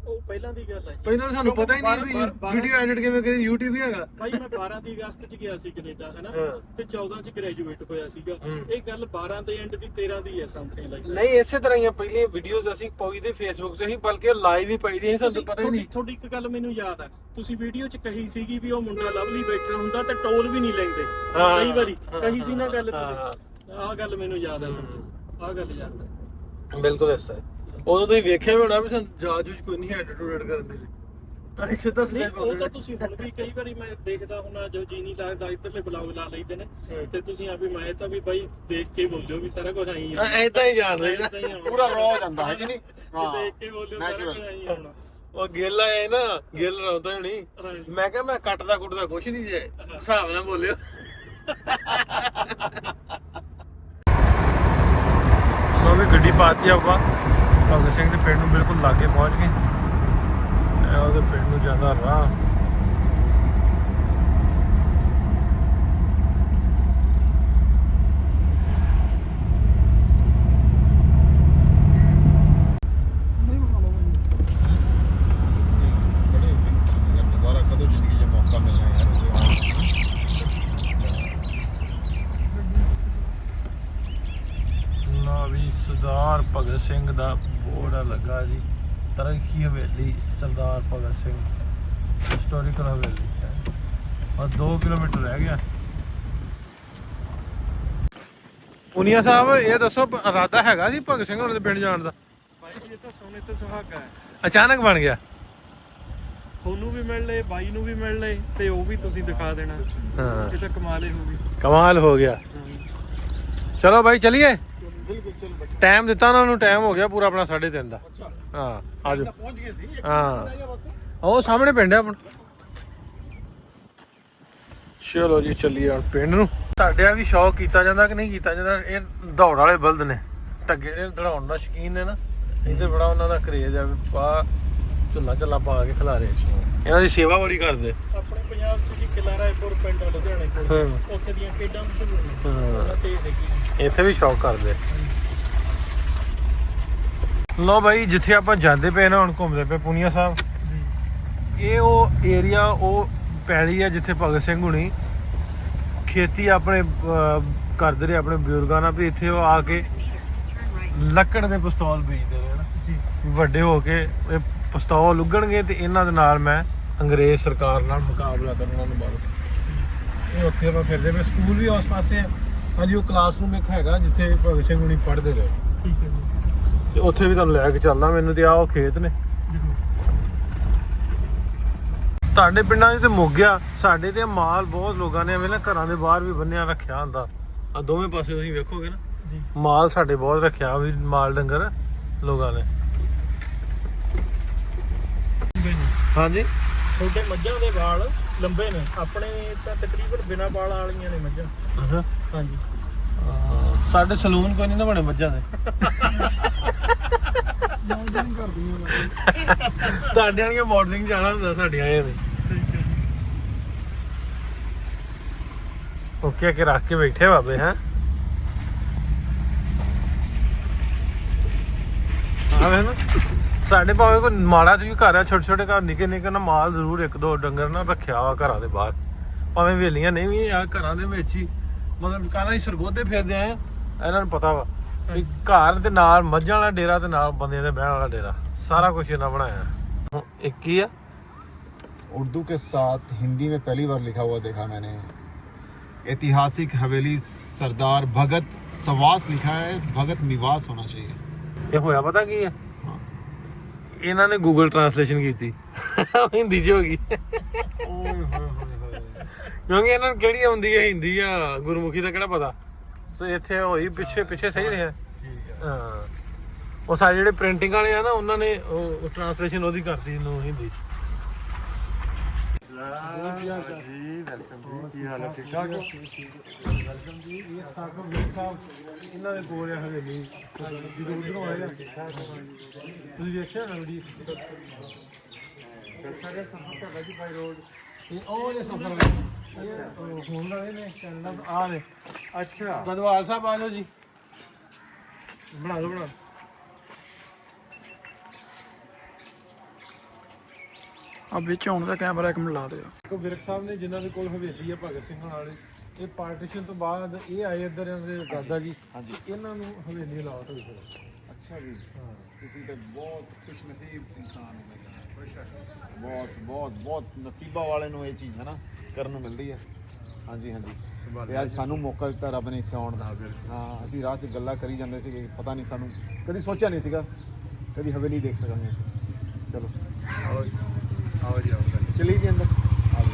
ਉਹ ਪਹਿਲਾਂ ਦੀ ਗੱਲ ਹੈ। ਪਹਿਲਾਂ ਸਾਨੂੰ ਪਤਾ ਹੀ ਨਹੀਂ ਵੀ ਵੀਡੀਓ ਐਡਿਟ ਕਿਵੇਂ ਕਰੀ। YouTube ਹੀ ਹੈਗਾ। ਭਾਈ ਮੈਂ 12 ਦੀ ਅਗਸਤ ਚ ਗਿਆ ਸੀ ਕੈਨੇਡਾ ਹਨਾ, ਤੇ 14 ਚ ਗ੍ਰੈਜੂਏਟ ਹੋਇਆ ਸੀਗਾ। ਇਹ ਗੱਲ 12 ਦੇ ਐਂਡ ਦੀ 13 ਦੀ ਹੈ ਸਮਥਿੰਗ ਲਾਈਕ। ਨਹੀਂ, ਇਸੇ ਤਰ੍ਹਾਂ ਹੀ ਪਹਿਲੀਆਂ ਵੀਡੀਓਜ਼ ਅਸੀਂ ਪਾਈਦੇ ਫੇਸਬੁੱਕ ਤੇ ਹੀ, ਬਲਕਿ ਲਾਈਵ ਹੀ ਪਾਈਦੀ ਸੀ। ਸਾਨੂੰ ਪਤਾ ਹੀ ਨਹੀਂ। ਤੁਹਾਡੀ ਇੱਕ ਗੱਲ ਮੈਨੂੰ ਯਾਦ ਆ, ਤੁਸੀਂ ਵੀਡੀਓ ਚ ਕਹੀ ਸੀਗੀ ਵੀ ਉਹ ਮੁੰਡਾ ਲਵਲੀ ਬੈਠਾ ਹੁੰਦਾ ਤੇ ਟੋਲ ਵੀ ਨਹੀਂ ਲੈਂਦੇ ਕਈ ਵਾਰੀ। ਕਹੀ ਸੀ ਨਾ ਗੱਲ ਤੁਸੀਂ? ਆਹ ਗੱਲ ਮੈਨੂੰ ਯਾਦ ਆ। ਆਹ ਗੱਲ ਯਾਦ ਆ ਬਿਲਕੁਲ ਇਸ ਤਰ੍ਹਾਂ। ਉਦੋਂ ਤੁਸੀਂ ਵੇਖਿਆ ਵੀ ਹੋਣਾ ਵੀ ਸਾਨੂੰ ਜਾਜ ਕੋਈ ਨਹੀਂ ਐਡਿਟ ਕਰਨ ਦੇ ਲਈ। ਅਸੀਂ ਸਿੱਧਾ ਨਹੀਂ, ਉਹ ਤਾਂ ਤੁਸੀਂ ਹੁਣ ਵੀ ਕਈ ਵਾਰੀ ਮੈਂ ਦੇਖਦਾ ਹੁੰਦਾ, ਜੋ ਜੀ ਨਹੀਂ ਲੱਗਦਾ ਇੱਧਰਲੇ ਬਲੌਗ ਲਾ ਲਈਦੇ ਨੇ ਤੇ ਤੁਸੀਂ ਆ ਵੀ ਮੈਂ ਤਾਂ ਵੀ ਬਾਈ ਦੇਖ ਕੇ ਬੋਲਿਓ ਵੀ ਸਾਰਾ ਕੁਝ ਆਈ ਆ। ਐਦਾਂ ਹੀ ਜਾਣ ਰਹੇ ਪੂਰਾ ਰੋ ਜਾਂਦਾ ਹੈ ਕਿ ਨਹੀਂ? ਦੇਖ ਕੇ ਬੋਲਿਓ ਸਾਰਾ ਕੁਝ ਆਈ ਆ। ਉਹ ਗਿੱਲ ਆਏ ਨਾ, ਗਿੱਲ ਰੌਂਦਾ ਨਹੀਂ। ਮੈਂ ਕਿਹਾ ਮੈਂ ਕੱਟਦਾ ਕੁੱਟਦਾ ਕੁਛ ਨਹੀਂ ਜੇ, ਹਿਸਾਬ ਨਾਲ ਬੋਲਿਓ। ਉਹ ਵੀ ਗੱਡੀ ਪਾਤੀ ਆਪਾਂ ਭਗਤ ਸਿੰਘ ਦੇ ਪਿੰਡ ਨੂੰ ਬਿਲਕੁਲ ਲਾਗੇ ਪਹੁੰਚ ਗਏ। ਉਹਦੇ ਪਿੰਡ ਨੂੰ ਜਾਂਦਾ ਰਾਹ। ਦੁਬਾਰਾ ਕਦੋਂ ਜ਼ਿੰਦਗੀ 'ਚ ਮੌਕਾ ਮਿਲਣਾ ਯਾਰ? ਨਾ ਵੀ ਸਰਦਾਰ ਭਗਤ ਸਿੰਘ ਦਾ ਬੋਰਡ ਲੱਗਾ ਜੀ। ਤਰੱਕੀ ਹਵੇਲੀ ਸਰਦਾਰ ਭਗਤ ਸਿੰਘ ਹਿਸਟੋਰੀਕਲ ਹਵੇਲੀ। ਔਰ 2 ਕਿਲੋਮੀਟਰ ਰਹਿ ਗਿਆ। ਪੁਨੀਆ ਸਾਹਿਬ, ਇਹ ਦੱਸੋ ਇਰਾਦਾ ਹੈਗਾ ਸੀ ਭਗਤ ਸਿੰਘ ਹੋਣਾ ਦੇ ਪਿੰਡ ਜਾਣ ਦਾ? ਬਾਈ ਇਹ ਤਾਂ ਸੋਨੇ ਤੇ ਸੁਹਾਗਾ ਹੈ। ਅਚਾਨਕ ਬਣ ਗਿਆ। ਤੁਹਾਨੂੰ ਵੀ ਮਿਲ ਲਏ, ਬਾਈ ਨੂੰ ਵੀ ਮਿਲ ਲਏ, ਤੇ ਉਹ ਵੀ ਤੁਸੀਂ ਦਿਖਾ ਦੇਣਾ। ਹਾਂ, ਇਹ ਤਾਂ ਕਮਾਲ ਹੀ ਹੋ ਗਈ। ਕਮਾਲ ਹੋ ਗਿਆ। ਚਲੋ ਬਾਈ ਚਲੀਏ। ਟਾਈਮ ਦਿੱਤਾ ਉਹਨਾਂ ਨੂੰ, ਟਾਈਮ ਹੋ ਗਿਆ ਪੂਰਾ ਆਪਣਾ 3:30 ਦਾ। ਹਾਂ ਆਜੋ। ਪਹੁੰਚ ਗਏ ਸੀ। ਹਾਂ, ਉਹ ਸਾਹਮਣੇ ਪਿੰਡ ਹੈ ਆਪਣਾ। ਚਲੋ ਜੀ ਚੱਲੀਏ ਹੁਣ ਪਿੰਡ ਨੂੰ। ਸਾਡੇ ਆ ਵੀ ਸ਼ੌਕ ਕੀਤਾ ਜਾਂਦਾ ਕਿ ਨਹੀਂ ਕੀਤਾ ਜਾਂਦਾ। ਇਹ ਦੌੜ ਵਾਲੇ ਬਲਦ ਨੇ, ਟੱਗੇ ਜਿਹੜੇ ਦੌੜਾਉਣ ਦਾ ਸ਼ੌਕੀਨ ਨੇ ਨਾ, ਇੱਥੇ ਬੜਾ ਉਹਨਾਂ ਦਾ ਕਰੇਜ ਆ। ਪਾ ਝੁੱਲਾ ਝੱਲਾ ਪਾ ਕੇ ਖਿਲਾਰੇ, ਇਹਨਾਂ ਦੀ ਸੇਵਾ ਬੜੀ ਕਰਦੇ। ਆਪਣੇ ਪੰਜਾਬ ਚ ਜੀ ਕਿਲਾ ਰਾਏਪੁਰ ਪਿੰਡ ਆ ਲੁਧਿਆਣੇ ਕੋਲ, ਉੱਥੇ ਦੀਆਂ ਖੇਡਾਂ ਮਸ਼ਹੂਰ ਤੇ ਦੇਖੀ ਇੱਥੇ ਵੀ ਸ਼ੌਕ ਕਰਦੇ। ਲੋ ਬਾਈ, ਜਿੱਥੇ ਆਪਾਂ ਜਾਂਦੇ ਪਏ ਨਾ ਹੁਣ, ਘੁੰਮਦੇ ਪਏ ਪੂਨੀਆ ਸਾਹਿਬ, ਇਹ ਉਹ ਏਰੀਆ, ਉਹ ਪੈਲੀ ਆ ਜਿੱਥੇ ਭਗਤ ਸਿੰਘ ਹੁਣੀ ਖੇਤੀ ਆਪਣੇ ਕਰਦੇ ਰਹੇ ਆਪਣੇ ਬਜ਼ੁਰਗਾਂ ਨਾਲ। ਵੀ ਇੱਥੇ ਉਹ ਆ ਕੇ ਲੱਕੜ ਦੇ ਪਿਸਤੌਲ ਵੇਚਦੇ ਰਹੇ ਨਾ ਜੀ। ਵੱਡੇ ਹੋ ਕੇ ਇਹ ਪਿਸਤੌਲ ਉੱਗਣਗੇ ਤੇ ਇਹਨਾਂ ਦੇ ਨਾਲ ਮੈਂ ਅੰਗਰੇਜ਼ ਸਰਕਾਰ ਨਾਲ ਮੁਕਾਬਲਾ ਕਰਨਾ ਨੂੰ ਬਾਅਦ। ਇਹ ਉੱਥੇ ਆਪਾਂ ਫਿਰਦੇ ਪਏ। ਸਕੂਲ ਵੀ ਉਸ ਪਾਸੇ ਆ। ਹਾਂਜੀ, ਉਹ ਕਲਾਸਰੂਮ ਇੱਕ ਹੈਗਾ ਜਿੱਥੇ ਭਗਤ ਸਿੰਘ ਹੁਣੀ ਪੜ੍ਹਦੇ ਰਹੇ। ਠੀਕ ਹੈ ਜੀ। ਤੇ ਉੱਥੇ ਵੀ ਤੁਹਾਨੂੰ ਲੈ ਕੇ ਚੱਲਦਾ ਮੈਨੂੰ। ਤੇ ਆਹ ਉਹ ਖੇਤ ਨੇ। ਤੁਹਾਡੇ ਪਿੰਡਾਂ 'ਚ ਤੇ ਮੁੱਕ ਗਿਆ, ਸਾਡੇ ਤੇ ਮਾਲ ਬਹੁਤ ਲੋਕਾਂ ਨੇ ਐਵੇਂ ਨਾ ਘਰਾਂ ਦੇ ਬਾਹਰ ਵੀ ਬੰਨਿਆ ਰੱਖਿਆ ਹੁੰਦਾ। ਆ ਦੋਵੇਂ ਪਾਸੇ ਤੁਸੀਂ ਵੇਖੋਗੇ ਨਾ ਜੀ, ਮਾਲ ਸਾਡੇ ਬਹੁਤ ਰੱਖਿਆ ਵੀ, ਮਾਲ ਡੰਗਰ ਲੋਕਾਂ ਨੇ। ਹਾਂਜੀ, ਛੋਟੇ ਮੱਝਾਂ ਦੇ ਵਾਲ ਲੰਬੇ ਨੇ, ਆਪਣੇ ਤਾਂ ਤਕਰੀਬਨ ਬਿਨਾਂ ਵਾਲ ਵਾਲੀਆਂ ਨੇ ਮੱਝਾਂ। ਹਾਂਜੀ, ਸਾਡੇ ਸਲੂਨ ਕੋਈ ਨਹੀਂ ਨਾ ਬਣੇ ਮੱਝਾਂ ਦੇ। ਤੁਹਾਡੇ ਵਾਲੀਆਂ ਮਾਡਲਿੰਗ ਜਾਣਾ ਹੁੰਦਾ, ਸਾਡੀਆਂ ਇਹ ਨੇ। ਓਕੇ ਕੇ ਰੱਖ ਕੇ ਬੈਠੇ ਬਾਬੇ। ਹੈਂ, ਆਵੇ ਨਾ ਸਾਡੇ ਭਾਵੇਂ ਕੋਈ ਮਾੜਾ ਜਿਹੀ ਘਰ ਆ, ਛੋਟੇ ਛੋਟੇ ਘਰ, ਨਿੱਕੇ ਨਿੱਕੇ ਨਾ ਮਾਲ ਜ਼ਰੂਰ ਇੱਕ ਦੋ ਡੰਗਰ ਨਾ ਰੱਖਿਆ ਵਾ ਘਰਾਂ ਦੇ ਬਾਹਰ। ਭਾਵੇਂ ਵੇਲੀਆਂ ਨਹੀਂ ਵੀ ਆ, ਘਰਾਂ ਦੇ ਵਿੱਚ ਹੀ ਮਤਲਬ ਕਾਹਦਾ ਹੀ ਸਰਗੋਧੇ ਫਿਰਦੇ ਆ। ਇਹਨਾਂ ਨੂੰ ਪਤਾ ਵਾ ਵੀ ਘਰ ਦੇ ਨਾਲ ਮੱਝਾਂ ਵਾਲਾ ਡੇਰਾ ਤੇ ਨਾਲ ਬੰਦਿਆਂ ਦੇ ਬਹਿਣ ਵਾਲਾ ਡੇਰਾ, ਸਾਰਾ ਕੁਝ ਇਹਨਾਂ ਬਣਾਇਆ। ਇੱਕ ਹੀ ਆ। उर्दू के साथ हिंदी में पहली बार लिखा हुआ देखा मैंने। ऐतिहासिक हवेली सरदार भगत सवास लिखा है, भगत निवास होना चाहिए। ਇਹ ਹੋਇਆ ਪਤਾ ਕੀ ਆ, ਇਹਨਾਂ ਨੇ ਗੂਗਲ ਟ੍ਰਾਂਸਲੇਸ਼ਨ ਕੀਤੀ, ਹਿੰਦੀ 'ਚ ਹੋ ਗਈ। ਕਿਉਂਕਿ ਇਹਨਾਂ ਨੂੰ ਕਿਹੜੀ ਆਉਂਦੀ ਹੈ ਹਿੰਦੀ ਆ ਗੁਰਮੁਖੀ ਦਾ ਕਿਹੜਾ ਪਤਾ। ਸੋ ਇੱਥੇ ਹੋਈ ਪਿੱਛੇ ਪਿੱਛੇ ਸਹੀ ਰਿਹਾ। ਹਾਂ, ਉਹ ਸਾਰੇ ਜਿਹੜੇ ਪ੍ਰਿੰਟਿੰਗ ਵਾਲੇ ਆ ਨਾ, ਉਹਨਾਂ ਨੇ ਉਹ ਟ੍ਰਾਂਸਲੇਸ਼ਨ ਉਹਦੀ ਕਰਤੀ ਨੂੰ ਹਿੰਦੀ 'ਚ। ਇਹਨਾਂ ਦੇ ਕੋਲ ਆ ਹਵੇਲੀ, ਜਦੋਂ ਉਧਰੋਂ ਆਏ ਤੁਸੀਂ ਵੇਖਿਆ ਨਾ ਵੀਡੀਓ। ਉਹ ਜੇ ਸਫਰ ਹੋਣ ਵਾਲੇ ਨੇ ਕੈਨੇਡਾ ਆ ਨੇ। ਅੱਛਾ, ਗਦਵਾਲ ਸਾਹਿਬ ਆ ਜਾਓ ਜੀ, ਬਣਾ ਲਓ ਬਣਾ। ਆ ਵਿੱਚ ਆਉਣ ਦਾ ਕੈਮਰਾ ਇੱਕ ਮਿੰਟ ਲਾ ਦਿਓ। ਵਿਰਕ ਸਾਹਿਬ ਨੇ ਜਿਨ੍ਹਾਂ ਦੇ ਕੋਲ ਹਵੇਲੀ ਆ ਭਗਤ ਸਿੰਘ ਵਾਲੇ, ਇਹ ਪਾਰਟੀਸ਼ਨ ਤੋਂ ਬਾਅਦ ਇਹ ਆਏ ਇੱਧਰ, ਇਹਨਾਂ ਦੇ ਦਾਦਾ ਜੀ। ਹਾਂਜੀ, ਇਹਨਾਂ ਨੂੰ ਹਵੇਲੀ ਅਲਾਟ ਹੋਈ ਫਿਰ। अच्छा जी, ਤੁਸੀਂ ਤਾਂ ਬਹੁਤ ਖੁਸ਼ਨਸੀਬ ਇਨਸਾਨ ਹੋ। ਬਹੁਤ ਬਹੁਤ ਬਹੁਤ ਨਸੀਬਾਂ ਵਾਲੇ ਨੂੰ ਇਹ ਚੀਜ਼ ਹੈ ਨਾ ਕਰਨ ਨੂੰ ਮਿਲਦੀ ਹੈ। ਹਾਂਜੀ ਹਾਂਜੀ, ਤੇ ਅੱਜ ਸਾਨੂੰ ਮੌਕਾ ਦਿੱਤਾ ਰੱਬ ਨੇ ਇੱਥੇ ਆਉਣ ਦਾ। ਹਾਂ, ਅਸੀਂ ਰਾਹ 'ਚ ਗੱਲਾਂ ਕਰੀ ਜਾਂਦੇ ਸੀਗੇ, ਪਤਾ ਨਹੀਂ, ਸਾਨੂੰ ਕਦੀ ਸੋਚਿਆ ਨਹੀਂ ਸੀਗਾ ਕਦੀ ਹਵੇਲੀ ਦੇਖ ਸਕਾਂਗੇ ਅਸੀਂ। ਚਲੋ ਆਓ ਜੀ, ਆਓ ਚਲੀ ਜੀ ਅੰਦਰ। ਆਓ ਜੀ।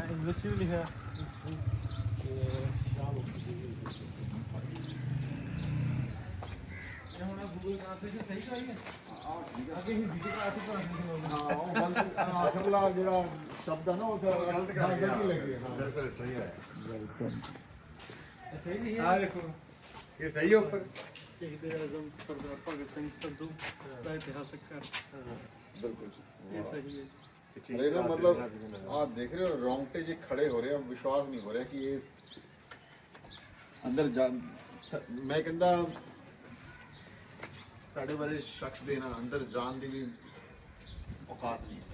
ਇੰਗਲਿਸ਼ ਵੀ ਲਿਖਿਆ। ਹੁਣ ਗੂਗਲ ਟ੍ਰਾਂਸਲੇਸ਼ਨ ਸਹੀ ਕਰਾਈ ਹੈ। ਅੱਗੇ ਹਿੰਦੀ ਚ ਟ੍ਰਾਂਸਲੇਸ਼ਨ ਹੋ ਗਈ। ਹਾਂ, ਉਹ ਗਲਤ ਆਖਰਲਾ ਜਿਹੜਾ ਸ਼ਬਦ ਹੈ ਨਾ, ਉਹ ਗਲਤ ਗਲਤੀ ਲੱਗੀ ਹੈ। ਹਾਂ, ਬਿਲਕੁਲ ਸਹੀ ਹੈ। ਸਹੀ ਨਹੀਂ ਹੈ। ਆ ਦੇਖੋ, ਇਹ ਸਹੀ ਹੈ ਉੱਪਰ। ਸ਼ਹੀਦ ਆਜ਼ਮ ਸਰਦਾਰ ਭਗਤ ਸਿੰਘ ਸੰਧੂ ਦਾ ਇਤਿਹਾਸਕ ਘਰ, ਬਿਲਕੁਲ ਇਹ ਸਹੀ ਹੈ। ਅਰੇ ਨਾ ਮਤਲਬ ਆਹ ਦੇਖ ਰਹੇ ਹੋ, ਰੌਂਗਟੇ ਜੇ ਖੜੇ ਹੋ ਰਹੇ ਆ, ਵਿਸ਼ਵਾਸ ਨਹੀਂ ਹੋ ਰਿਹਾ ਕਿ ਇਹ ਅੰਦਰ ਜਾ। ਮੈਂ ਕਹਿੰਦਾ ਸਾਡੇ ਬਾਰੇ ਸ਼ਖਸ ਦੇ ਨਾ ਅੰਦਰ ਜਾਣ ਦੀ ਵੀ ਔਕਾਤ ਨਹੀਂ ਹੈ।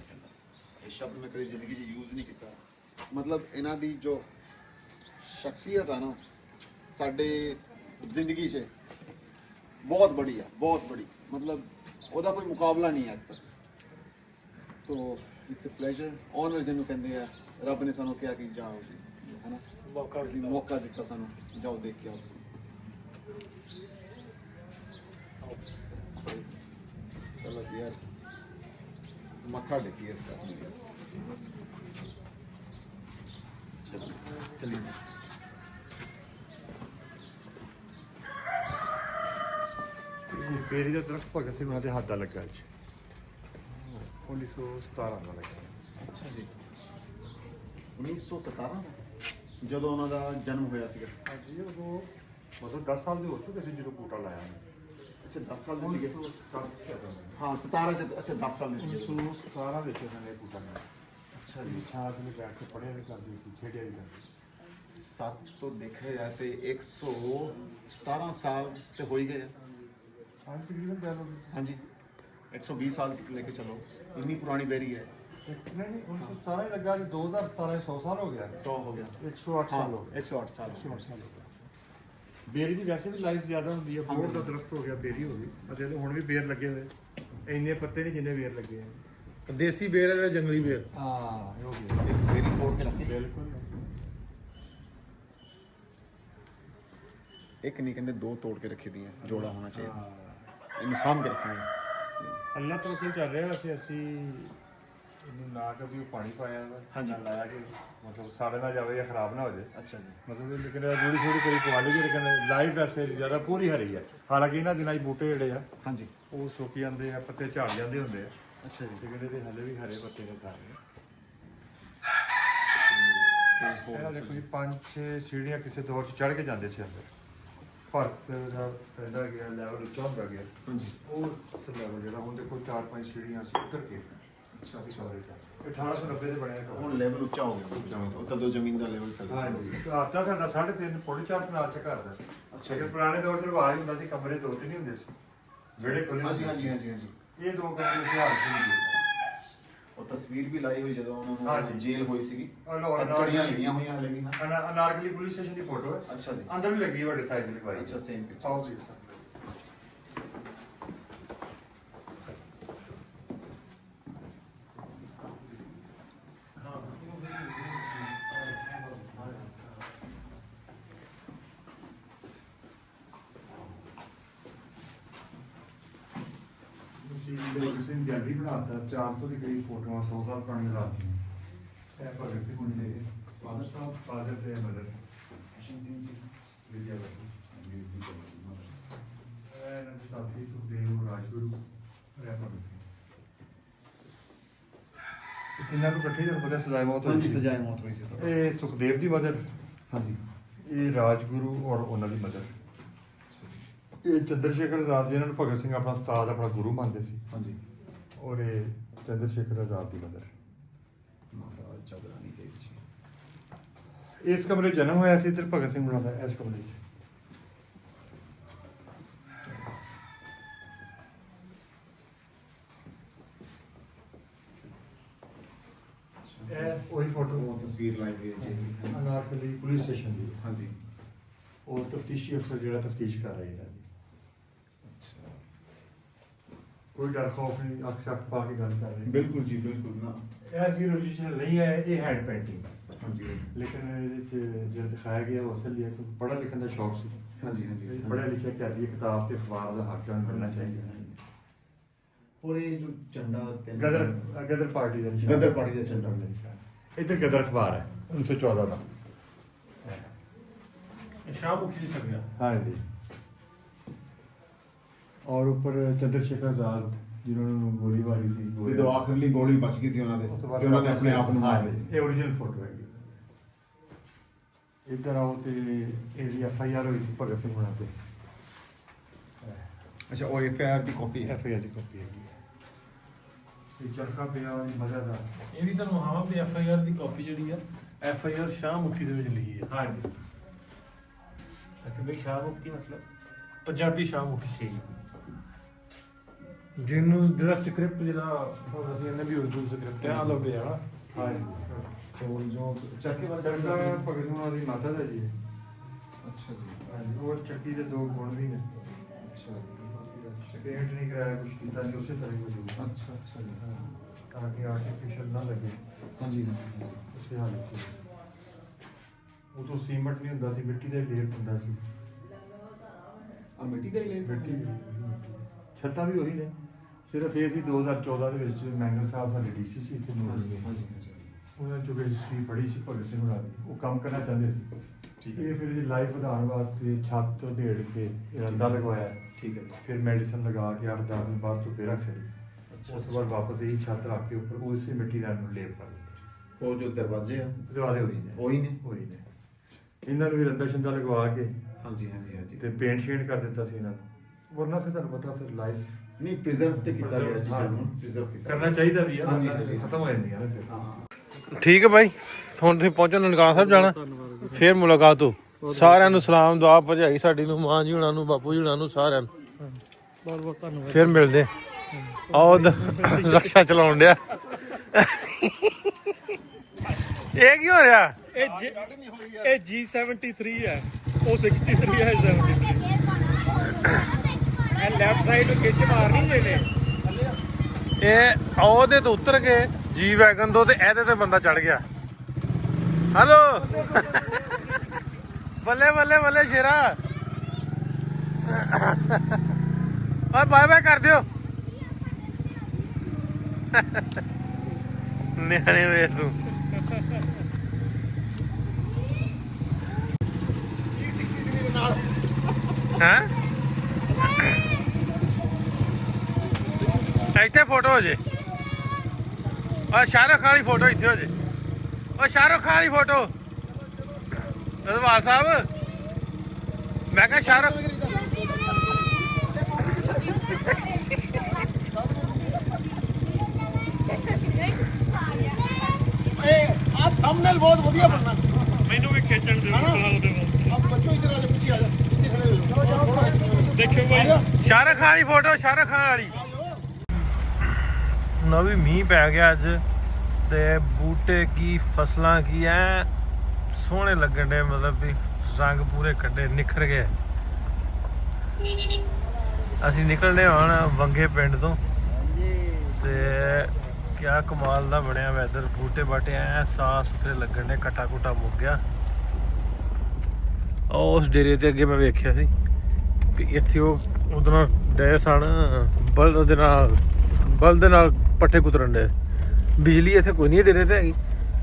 ਇਹ ਸ਼ਬਦ ਮੈਂ ਕਦੇ ਜ਼ਿੰਦਗੀ 'ਚ ਯੂਜ਼ ਨਹੀਂ ਕੀਤਾ। ਮਤਲਬ ਇਹਨਾਂ ਦੀ ਜੋ ਸ਼ਖਸੀਅਤ ਆ ਨਾ ਸਾਡੇ ਜ਼ਿੰਦਗੀ 'ਚ ਬਹੁਤ ਬੜੀ ਆ, ਬਹੁਤ ਬੜੀ। ਮਤਲਬ ਉਹਦਾ ਕੋਈ ਮੁਕਾਬਲਾ ਨਹੀਂ ਹੈ ਅੱਜ ਤੱਕ। ਤੋ ਇਟਸ ਅ ਪਲੇਜ਼ਰ, ਆਨਰ ਜਿਹਨੂੰ ਕਹਿੰਦੇ ਆ। ਰੱਬ ਨੇ ਸਾਨੂੰ ਕਿਹਾ ਕਿ ਜਾਓ ਜੀ, ਹੈ ਨਾ, ਮੌਕਾ ਦਿੱਤਾ ਸਾਨੂੰ, ਜਾਓ ਦੇਖ ਕੇ ਆਓ ਤੁਸੀਂ। ਚਲੋ ਯਾਰ, ਮੱਥਾ ਟੇਕੀਏ ਇਸ ਦਾ। ਚਲਿਏ। ਬੇਰੀ ਦਾ ਦਰਖਤ ਭਗਤ ਸਿੰਘ ਉਹਨਾਂ ਦੇ ਹੱਥ ਦਾ ਲੱਗਾ ਜੀ 1917 ਦਾ ਲੱਗਾ। ਅੱਛਾ ਜੀ 1917 ਜਦੋਂ ਉਹਨਾਂ ਦਾ ਜਨਮ ਹੋਇਆ ਸੀਗਾ। ਹਾਂਜੀ ਉਦੋਂ ਮਤਲਬ 10 ਸਾਲ ਦੇ ਹੋ ਚੁੱਕੇ ਸੀ ਜਦੋਂ ਬੂਟਾ ਲਾਇਆ ਅੱਛਾ 10 ਸਾਲ ਦੇ ਸੀਗੇ। 1917 ਹਾਂ 17 ਚ ਅੱਛਾ 10 ਸਾਲ ਦੇ ਸੀਗੇ। ਵਿੱਚ ਇਹਨਾਂ ਨੇ ਬੂਟਾ ਲਾਇਆ। ਅੱਛਾ ਜੀ ਛਾਤ ਵਿੱਚ ਬੈਠ ਕੇ ਪੜ੍ਹਿਆ ਵੀ ਕਰਦੀ ਸੀ ਖੇਡਿਆ ਵੀ ਕਰਦੀ ਸੀ। 7 ਤੋਂ ਦੇਖਿਆ ਜਾਏ ਤੇ 117 ਸਾਲ ਤੇ ਹੋ ਹੀ ਗਏ ਆ। ਹਾਂ ਤਕਰੀਬਨ ਕਹਿ ਲਓ ਹਾਂਜੀ 120 ਸਾਲ ਲੈ ਕੇ ਚਲੋ ਇੰਨੀ ਪੁਰਾਣੀ ਬੇਰੀ ਹੈ। ਨਹੀਂ 1917 ਹੀ ਲੱਗਾ ਜੀ 2017 100 ਸਾਲ ਹੋ ਗਿਆ 100 ਹੋ ਗਿਆ 108 ਹਾਂ ਸਾਲ ਹੋ ਗਏ 108 ਸਾਲ 108 ਸਾਲ ਹੋ ਗਿਆ। ਬੇਰੀ ਦੀ ਵੈਸੇ ਵੀ ਲਾਈਫ ਜ਼ਿਆਦਾ ਹੁੰਦੀ ਹੈ। ਬੋਰ ਦਾ ਦਰਖਤ ਹੋ ਗਿਆ ਬੇਰੀ ਹੋ ਗਈ ਅਤੇ ਹੁਣ ਵੀ ਬੇਰ ਲੱਗੇ ਹੋਏ ਇੰਨੇ ਪੱਤੇ ਨਹੀਂ ਜਿੰਨੇ ਬੇਰ ਲੱਗੇ ਆ। ਦੇਸੀ ਬੇਰ ਹੈ ਜਿਹੜਾ ਜੰਗਲੀ ਬੇਰ। ਹਾਂ ਇਹ ਹੋ ਗਿਆ ਇੱਕ ਬੇਰੀ ਤੋੜ ਕੇ ਰੱਖੀ ਬਿਲਕੁਲ। ਇੱਕ ਨਹੀਂ ਕਹਿੰਦੇ 2 ਤੋੜ ਕੇ ਰੱਖੀ ਦੀਆਂ ਜੋੜਾ ਹੋਣਾ ਚਾਹੀਦਾ ਇਹਨੂੰ ਸਾਂਭ ਕੇ ਰੱਖਣਾ। ਅੱਲਾ ਤੋਂ ਕੀ ਚੱਲ ਰਿਹਾ ਅਸੀਂ ਇਹਨੂੰ ਨਾ ਕਦੀ ਉਹ ਪਾਣੀ ਪਾਇਆ ਵਾ ਹਾਂਜੀ। ਨਾ ਲਾਇਆ ਕਿ ਮਤਲਬ ਸਾੜੇ ਨਾ ਜਾਵੇ ਜਾਂ ਖਰਾਬ ਨਾ ਹੋ ਜਾਏ ਅੱਛਾ ਜੀ ਮਤਲਬ ਲੇਕਿਨ ਥੋੜੀ ਥੋੜੀ ਕਰੀ ਪਵਾ ਲਈ ਲੇਕਿਨ ਲਾਈਫ ਵੈਸੇ ਜ਼ਿਆਦਾ ਪੂਰੀ ਹਰੀ ਹੈ। ਹਾਲਾਂਕਿ ਇਹਨਾਂ ਦਿਨਾਂ 'ਚ ਬੂਟੇ ਜਿਹੜੇ ਆ ਹਾਂਜੀ ਉਹ ਸੁੱਕ ਜਾਂਦੇ ਆ ਪੱਤੇ ਝੜ ਜਾਂਦੇ ਹੁੰਦੇ ਆ ਅੱਛਾ ਜੀ ਲੇਕਿਨ ਇਹਦੇ ਹਲੇ ਵੀ ਹਰੇ ਪੱਤੇ ਨੇ ਸਾਰੇ। ਤੇ ਇਹਨਾਂ ਹੋਰ ਦੇ ਕੋਈ 5-6 ਸੀੜੀਆਂ ਕਿਸੇ ਦੌਰ 'ਚ ਚੜ੍ਹ ਕੇ ਜਾਂਦੇ ਸੀ ਅੰਦਰ ਭਰਤ ਦਾ ਪੈਦਾ ਗਿਆ ਲੈਵਲ ਉੱਚਾ ਹੁੰਦਾ ਗਿਆ ਹਾਂਜੀ ਉਹ ਲੈਵਲ ਜਿਹੜਾ ਹੁਣ ਦੇਖੋ 4-5 ਸੀੜੀਆਂ ਸੀ ਉਤਰ ਕੇ ਅੱਛਾ ਅਸੀਂ ਅੱਛਾ ਸਾਰੇ ਤਾਂ 1890 ਦੇ ਬਣਿਆ ਘਰ। ਹੁਣ ਲੈਵਲ ਉੱਚਾ ਹੋ ਗਿਆ ਉਹ ਤਾਂ ਦੋ ਜ਼ਮੀਨ ਦਾ ਲੈਵਲ ਪਹਿਲਾਂ ਹਾਂਜੀ ਸੀ। ਘਰ ਤਾਂ ਸਾਡਾ 3.5 ਪੌਣੇ 4 ਕਨਾਲ ਚ ਘਰ ਦਾ ਅੱਛਾ ਲੇਕਿਨ ਪੁਰਾਣੇ ਦੌਰ 'ਚ ਰਿਵਾਜ ਹੁੰਦਾ ਸੀ ਕਮਰੇ 2-3 ਹੀ ਹੁੰਦੇ ਸੀ ਵਿਹੜੇ ਖੁੱਲੇ ਹਾਂਜੀ ਸੀ। ਹਾਂਜੀ ਹਾਂਜੀ ਹਾਂਜੀ ਇਹ 2 ਕਮਰੇ ਸੀ ਹਾਲ ਸੀ ਉਹ ਤਸਵੀਰ ਵੀ ਲਾਈ ਹੋਈ ਜਦੋਂ ਉਹਨਾਂ ਨੂੰ ਹਾਂਜੀ। ਜੇਲ੍ਹ ਹੋਈ ਸੀਗੀ ਲਾਹੌਰ ਕੜੀਆਂ ਲੱਗੀਆਂ ਹੋਈਆਂ ਹਲੇ ਵੀ ਨਾ ਅਨਾਰਕਲੀ ਪੁਲਿਸ ਸਟੇਸ਼ਨ ਦੀ ਫੋਟੋ ਹੈ ਅੱਛਾ ਜੀ ਅੰਦਰ ਵੀ ਲੱਗੀ ਵੱਡੇ ਸਾਈਜ਼ ਦੀ ਲਗਵਾਈ ਅੱਛਾ ਸੇਮ ਪਿਕਚਰ ਆਓ ਜੀ ਭਗਤ ਸਿੰਘ ਗੈਲਰੀ ਬਣਾਤਾ 400 ਦੇ ਕਰੀਬ ਫੋਟੋਆਂ 100 ਸਾਲ ਪੁਰਾਣੀਆਂ ਲਾਤੀਆਂ ਇਹ ਭਗਤ ਸਿੰਘ ਜੀ ਦੇ ਫਾਦਰ ਸਾਹਿਬ ਫਾਦਰ ਤੇ ਮਦਰ ਕਿਸ਼ਨ ਸਿੰਘ ਜੀ ਵਿਦਿਆ ਇਹਨਾਂ ਦੇ ਸਾਥੀ ਸੁਖਦੇਵ ਰਾਜਗੁਰੂ ਰਹਿ ਭਗਤ ਸਿੰਘ ਇਹ ਤਿੰਨਾਂ ਨੂੰ ਇਕੱਠੇ ਜਦ ਪਤਾ ਸਜ਼ਾਏ ਮੌਤ ਹੋਈ ਹਾਂਜੀ ਸੀ। ਸਜਾਏ ਮੌਤ ਹੋਈ ਸੀ ਤਾਂ ਇਹ ਸੁਖਦੇਵ ਦੀ ਮਦਰ ਹਾਂਜੀ ਇਹ ਰਾਜਗੁਰੂ ਔਰ ਉਹਨਾਂ ਦੀ ਮਦਰ ਇਹ ਚੰਦਰ ਸ਼ੇਖਰ ਆਜ਼ਾਦ ਜਿਹਨਾਂ ਨੂੰ ਭਗਤ ਸਿੰਘ ਆਪਣਾ ਉਸਤਾਦ ਆਪਣਾ ਗੁਰੂ ਮੰਨਦੇ ਸੀ ਹਾਂਜੀ ਔਰ ਇਹ ਚੰਦਰ ਸ਼ੇਖਰ ਆਜ਼ਾਦ ਦੀ ਮਦਰ ਮਾਤਾ ਚੌਧਰਾਨੀ ਦੇਵੀ ਜੀ ਇਸ ਕਮਰੇ 'ਚ ਜਨਮ ਹੋਇਆ ਸੀ ਇੱਧਰ ਭਗਤ ਸਿੰਘ ਬਣਾਉਂਦਾ ਇਸ ਕਮਰੇ 'ਚ ਇਹ ਉਹੀ ਫੋਟੋ ਉਹ ਤਸਵੀਰ ਲਾਈ ਹੋਈ ਹੈ ਜੀ ਅਨਾਰਕਲੀ ਪੁਲਿਸ ਸਟੇਸ਼ਨ ਦੀ ਹਾਂਜੀ ਉਹ ਤਫਤੀਸ਼ੀ ਅਫਸਰ ਜਿਹੜਾ ਤਫਤੀਸ਼ ਕਰ ਰਿਹਾ ਇਹਨਾਂ ਦੀ ਅੱਛਾ ਕੋਈ ਡਰ ਖੌਫ ਨਹੀਂ ਅੱਖ ਸ਼ੱਕ ਪਾ ਕੇ ਗੱਲ ਕਰ ਰਹੇ ਬਿਲਕੁਲ ਜੀ ਬਿਲਕੁਲ ਨਾ ਐਸ ਵੀ ਓਰੀਜਨਲ ਨਹੀਂ ਹੈ ਇਹ ਹੈਂਡ ਪੇਂਟਿੰਗ ਹਾਂਜੀ ਲੇਕਿਨ ਇਹਦੇ 'ਚ ਜਿਹੜਾ ਦਿਖਾਇਆ ਗਿਆ ਉਹ ਅਸਲ ਹੀ ਹੈ ਕਿ ਪੜ੍ਹਨ ਲਿਖਣ ਦਾ ਸ਼ੌਕ ਸੀ ਹਾਂਜੀ ਹਾਂਜੀ ਪੜ੍ਹਿਆ ਲਿਖਿਆ ਕੈਦੀ ਕਿਤਾਬ ਤੇ ਅਖਬਾਰ ਦਾ ਹੱਕ ਨੂੰ ਮਿਲਣਾ ਚਾਹੀਦਾ ਔਰ ਇਹ ਜੋ ਝੰਡਾ ਗਦਰ ਪਾਰਟੀ ਦਾ ਨਿਸ਼ਾਨ। ਗਦਰ ਪਾਰਟੀ ਦਾ ਝੰਡਾ। ਇੱਧਰ ਗਦਰ ਅਖਬਾਰ ਹੈ 1914 ਦਾ ਇਹ ਸ਼ਾਹਮੁਖੀ ਦੀ ਛਵੀਆਂ। ਹਾਂਜੀ ਔਰ ਉੱਪਰ ਚੰਦਰ ਸ਼ੇਖਰ ਆਜ਼ਾਦ ਜਿਨ੍ਹਾਂ ਨੂੰ ਗੋਲੀ ਮਾਰੀ ਸੀ ਜਦੋਂ ਆਖਰਲੀ ਗੋਲੀ ਬਚ ਗਈ ਸੀ ਉਹਨਾਂ ਦੇ ਉਸ ਤੋਂ ਤੇ ਉਹਨਾਂ ਨੇ ਆਪਣੇ ਆਪ ਨੂੰ ਮਾਰ ਲਿਆ ਸੀ ਇਹ ਓਰੀਜਨਲ ਫੋਟੋ ਹੈਗੀ ਇੱਧਰ ਆਓ ਤੇ ਇਹਦੀ FIR ਹੋਈ ਸੀ ਭਗਤ ਸਿੰਘ ਹੋਣਾ ਤੇ ਅੱਛਾ ਉਹ FIR ਦੀ ਕਾਪੀ ਹੈ FIR ਦੀ ਕਾਪੀ ਹੈਗੀ ਹੈ ਇਹ ਚਰਖਾ ਪਿਆ ਉਹਦੀ ਮਜ਼ੇਦਾਰ ਇਹ ਵੀ ਤੁਹਾਨੂੰ ਹਾਂ ਵੀ FIR ਦੀ ਕਾਪੀ ਜਿਹੜੀ ਆ FIR ਸ਼ਾਹਮੁਖੀ ਦੇ ਵਿੱਚ ਲਿਖੀ ਹੈ ਹਾਂਜੀ ਅਸੀਂ ਬਈ ਸ਼ਾਹਮੁਖੀ ਮਤਲਬ ਪੰਜਾਬੀ ਸ਼ਾਹਮੁਖੀ ਜਿਹਨੂੰ ਜਿਹੜਾ ਸਕ੍ਰਿਪਟ ਜਿਹੜਾ ਹੁਣ ਅਸੀਂ ਇਹਨੇ ਵੀ ਉਰਦੂ ਸਕ੍ਰਿਪਟ ਆ ਲੋਗੇ ਆ ਹਾਂਜੀ तो जो चक्की वाला ਚਰਖਾ ਭਗਤ ਸਿੰਘ ਹੋਣਾ ਦੀ ਮਾਤਾ ਦਾ ਜੀ अच्छा जी ਹਾਂਜੀ ਉਹ ਚੱਕੀ ਦੇ 2 ਗੁਣ ਵੀ ਨੇ अच्छा ਪੇਂਟ ਨਹੀਂ ਕਰਾਇਆ ਕੁਝ ਕੀਤਾ ਨਹੀਂ ਉਸੇ ਤਰ੍ਹਾਂ ਹੀ ਮੌਜੂਦ ਹੈ अच्छा अच्छा जी ਤਾਂ ਕਿ ਆਰਟੀਫੀਸ਼ੀਅਲ ਨਾ ਲੱਗੇ हाँ जी हाँ ਉਸੇ ਹਾਲਤ 'ਚ ਉਹ ਤੋਂ ਸੀਮੈਂਟ ਨਹੀਂ ਹੁੰਦਾ ਸੀ ਮਿੱਟੀ ਦਾ ਹੀ ਲੇਪ ਹੁੰਦਾ ਸੀ आ मिट्टी का ही ले ਮਿੱਟੀ ਛੱਤਾਂ ਵੀ ਉਹੀ ਨੇ ਸਿਰਫ ਇਹ ਸੀ 2014 ਦੇ ਵਿੱਚ ਮੈਂਗਲ ਸਾਹਿਬ ਸਾਡੇ ਡੀਸੀ ਸੀ ਇੱਥੇ हाँ ਮੌਜੂਦ जी ਨੇ हाँ जी हाँ जी ਉਹਨਾਂ ਚੋਂ ਹਿਸਟਰੀ ਪੜ੍ਹੀ ਸੀ ਭਗਤ ਸਿੰਘ ਹੋਣਾ ਦੀ ਉਹ ਕੰਮ ਕਰਨਾ ਚਾਹੁੰਦੇ ਸੀ ਠੀਕ ਇਹ ਫਿਰ ਇਹ ਲਾਈਫ ਵਧਾਉਣ ਵਾਸਤੇ ਛੱਤ ਤੋਂ ਢੇੜ ਕੇ ਰੰਦਾ ਲਗਵਾਇਆ। ਠੀਕ ਹੈ ਫਿਰ ਮੈਡੀਸਨ ਲਗਾ ਕੇ 8-10 ਦਿਨ ਬਾਅਦ ਤੋਂ ਫਿਰ ਰੱਖ ਛੱਡੀ। ਉਸ ਤੋਂ ਬਾਅਦ ਵਾਪਸ ਇਹੀ ਛੱਤ ਰੱਖ ਕੇ ਉੱਪਰ ਉਸੇ ਮਿੱਟੀ ਦਾ ਨੂੰ ਲੇਪ ਕਰ ਦਿੱਤਾ। ਉਹ ਜੋ ਦਰਵਾਜ਼ੇ ਆ ਦਰਵਾਜ਼ੇ ਹੋਈ ਨੇ। ਇਹਨਾਂ ਨੂੰ ਵੀ ਰੰਦਾ ਸ਼ੰਦਾ ਲਗਵਾ ਕੇ ਹਾਂਜੀ ਹਾਂਜੀ ਹਾਂਜੀ ਤੇ ਪੇਂਟ ਸ਼ੇਡ ਕਰ ਦਿੱਤਾ ਸੀ ਇਹਨਾਂ ਨੂੰ। ਵਰਨਾ ਫਿਰ ਤੁਹਾਨੂੰ ਪਤਾ ਫਿਰ ਲਾਈਫ ਨਹੀਂ ਪ੍ਰੀਜ਼ਰਵ ਤੇ ਕੀਤਾ ਗਿਆ ਚੀਜ਼ਾਂ ਨੂੰ ਪ੍ਰੀਜ਼ਰਵ ਕੀਤਾ ਕਰਨਾ ਚਾਹੀਦਾ ਵੀ ਆ। ਹਾਂਜੀ, ਹਾਂਜੀ। ਖਤਮ ਹੋ ਜਾਂਦੀਆਂ ਨੇ ਫਿਰ। ਠੀਕ ਹੈ ਬਾਈ, ਹੁਣ ਤੁਸੀਂ ਪਹੁੰਚੋ ਨਨਕਾਣਾ ਸਾਹਿਬ ਜਾਣਾ, ਫਿਰ ਮੁਲਾਕਾਤ ਹੋ। ਸਾਰਿਆਂ ਨੂੰ ਸਲਾਮ ਦੁਆ ਭਜਾਈ ਸਾਡੀ ਨੂੰ, ਮਾਂ ਜੀ ਹੁਣਾਂ ਨੂੰ, ਬਾਪੂ ਜੀ ਹੁਣਾਂ ਨੂੰ, ਸਾਰਿਆਂ ਨੂੰ ਬਹੁਤ ਬਹੁਤ ਧੰਨਵਾਦ। ਫਿਰ ਮਿਲਦੇ ਆਓ। ਰਕਸ਼ਾ ਚਲਾਉਣ ਡਿਆ। ਇਹ ਕੀ ਹੋ ਰਿਹਾ? ਇਹ G73 ਹੈ, ਉਹ 63 ਹੈ, 73 ਇਹ ਲੈਫਟ ਸਾਈਡ ਨੂੰ ਖਿੱਚ ਮਾਰਨੀ ਇਹਨੇ। ਇਹ ਉਹਦੇ ਤੋਂ ਉਤਰ ਕੇ ਜੀ ਵੈਗਨ ਤੋਂ ਤੇ ਇਹਦੇ ਤੇ ਬੰਦਾ ਚੜ ਗਿਆ। ਹੈਲੋ ਬੱਲੇ ਬੱਲੇ ਬੱਲੇ ਸ਼ੇਰਾ, ਓਏ ਬਾਏ ਬਾਏ ਕਰ ਦਿਓ। ਨਿਆਣੇ ਵੇਖ ਤੂੰ। ਹਾਂ ਇੱਥੇ ਫੋਟੋ ਹੋ ਜੇ। ਓ ਸ਼ਾਹਰੁਖ ਖਾਨ ਵਾਲੀ ਫੋਟੋ ਇੱਥੇ ਹੋ ਜੇ। ਓ ਸ਼ਾਹਰੁਖ ਖਾਨ ਵਾਲੀ ਫੋਟੋ। ਰਧਵਾਲ ਸਾਹਿਬ, ਮੈਂ ਕਿਹਾ ਸ਼ਾਹਰੁਖ ਆ ਥੰਬਨੇਲ ਬਹੁਤ ਵਧੀਆ ਬਣਨਾ। ਮੈਨੂੰ ਵੀ ਖਿੱਚਣ ਦਿਓ ਉਹਦੇ ਵੱਲ। ਆਪ ਬੱਚੋ ਇਧਰ ਆ ਜਾ, ਪਿੱਛੇ ਆ ਜਾ, ਇੱਥੇ ਖੜੇ ਹੋ ਜਾਓ। ਦੇਖਿਓ ਬਾਈ, ਸ਼ਾਹਰੁਖ ਖਾਨ ਵਾਲੀ ਫੋਟੋ, ਸ਼ਾਹਰੁਖ ਖਾਨ ਵਾਲੀ। ਨਾ ਵੀ ਮੀਂਹ ਪੈ ਗਿਆ ਅੱਜ ਤੇ ਬੂਟੇ ਕੀ ਫਸਲਾਂ ਕੀ ਐ ਸੋਹਣੇ ਲੱਗਣ ਦੇ, ਮਤਲਬ ਵੀ ਰੰਗ ਪੂਰੇ ਕੱਢੇ, ਨਿਖਰ ਗਏ। ਅਸੀਂ ਨਿਕਲਨੇ ਹੁਣ ਵੰਗੇ ਪਿੰਡ ਤੋਂ ਤੇ ਕਿਆ ਕਮਾਲ ਦਾ ਬਣਿਆ ਵੈਦਰ, ਬੂਟੇ ਬਾਟੇ ਐ ਸਾਫ ਸੁਥਰੇ ਲੱਗਣ ਦੇ, ਕੱਟਾ ਕੁੱਟਾ ਮੁੱਕ ਗਿਆ। ਉਸ ਡੇਰੇ ਤੇ ਅੱਗੇ ਮੈਂ ਵੇਖਿਆ ਸੀ ਵੀ ਇੱਥੇ ਉਹ ਉਦੋਂ ਡੇ ਸਨ ਬਲਦ ਦੇ ਨਾਲ ਪੱਠੇ ਕੁਤਰਨ ਦੇ। ਬਿਜਲੀ ਇੱਥੇ ਕੋਈ ਨਹੀਂ ਡੇਰੇ ਤੇ ਹੈਗੀ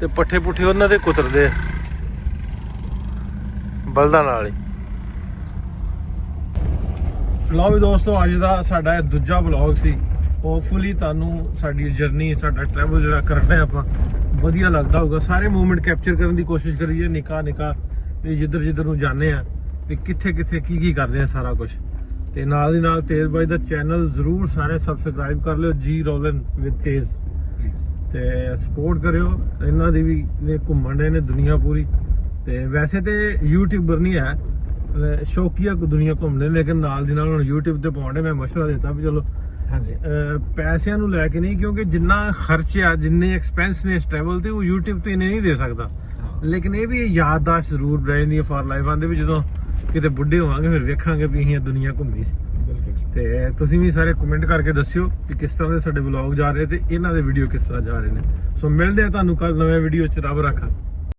ਤੇ ਪੱਠੇ ਪੁੱਠੇ ਉਹਨਾਂ ਦੇ ਕੁਤਰਦੇ ਬਲਦਾਂ ਨਾਲ ਹੀ। ਲਓ ਵੀ ਦੋਸਤੋ, ਅੱਜ ਦਾ ਸਾਡਾ ਇਹ ਦੂਜਾ ਵਲੌਗ ਸੀ। ਹੋਪਫੁਲੀ ਤੁਹਾਨੂੰ ਸਾਡੀ ਜਰਨੀ, ਸਾਡਾ ਟਰੈਵਲ ਜਿਹੜਾ ਕਰਨਾ ਆਪਾਂ ਵਧੀਆ ਲੱਗਦਾ ਹੋਊਗਾ। ਸਾਰੇ ਮੂਵਮੈਂਟ ਕੈਪਚਰ ਕਰਨ ਦੀ ਕੋਸ਼ਿਸ਼ ਕਰੀਏ, ਨਿੱਕਾ ਵੀ ਜਿੱਧਰ ਨੂੰ ਜਾਂਦੇ ਆ ਵੀ ਕਿੱਥੇ ਕੀ ਕਰਦੇ ਆ ਸਾਰਾ ਕੁਝ। ਤੇ ਨਾਲ ਦੀ ਨਾਲ ਤੇਜ਼ ਬਾਈ ਦਾ ਚੈਨਲ ਜ਼ਰੂਰ ਸਾਰੇ ਸਬਸਕ੍ਰਾਈਬ ਕਰ ਲਿਓ, ਜੀ ਰੋਲਨ ਵਿਦ ਤੇਜ਼, ਤੇ ਸਪੋਰਟ ਕਰਿਓ। ਇਹਨਾਂ ਦੀ ਵੀ ਨੇ ਘੁੰਮਣ ਦੇ ਨੇ ਦੁਨੀਆ ਪੂਰੀ। ਤੇ ਵੈਸੇ ਤੇ ਯੂਟਿਊਬਰ ਨਹੀਂ ਹੈ, ਸ਼ੌਕੀਆ ਦੁਨੀਆ ਘੁੰਮਦੇ ਨੇ, ਲੇਕਿਨ ਨਾਲ ਦੀ ਨਾਲ ਹੁਣ ਯੂਟਿਊਬ ਤੇ ਪਾਉਂਦੇ। ਮੈਂ ਮਸ਼ਵਰਾ ਦਿੱਤਾ ਵੀ ਚਲੋ ਪੈਸਿਆਂ ਨੂੰ ਲੈ ਕੇ ਨਹੀਂ, ਕਿਉਂਕਿ ਜਿੰਨਾ ਖਰਚ ਆ, ਜਿੰਨੇ ਐਕਸਪੈਂਸ ਨੇ ਇਸ ਟਰੈਵਲ ਤੇ, ਉਹ YouTube ਤੇ ਇਹਨੇ ਨਹੀਂ ਦੇ ਸਕਦਾ। ਲੇਕਿਨ ਇਹ ਵੀ ਯਾਦਦਾਸ਼ਤ ਜ਼ਰੂਰ ਰਹਿੰਦੀ ਹੈ ਫਾਰ ਲਾਈਫ। ਆਂਦੇ ਵੀ ਜਦੋਂ ਕਿਤੇ ਬੁੱਢੇ ਹੋਵਾਂਗੇ ਫਿਰ ਵੇਖਾਂਗੇ ਵੀ ਅਸੀਂ ਇਹ ਦੁਨੀਆ ਘੁੰਮੀ ਸੀ। ਤੇ ਤੁਸੀਂ ਵੀ ਸਾਰੇ ਕਮੈਂਟ ਕਰਕੇ ਦੱਸਿਓ ਕਿ ਕਿਸ ਤਰ੍ਹਾਂ ਦੇ ਸਾਡੇ ਵਲੌਗ ਜਾ ਰਹੇ ਤੇ ਇਹਨਾਂ ਦੇ ਵੀਡੀਓ ਕਿਸ ਤਰ੍ਹਾਂ ਜਾ ਰਹੇ ਨੇ। ਸੋ ਮਿਲਦੇ ਆ ਤੁਹਾਨੂੰ ਕੱਲ ਨਵੇਂ ਵੀਡੀਓ 'ਚ। ਰੱਬ ਰੱਖਾ।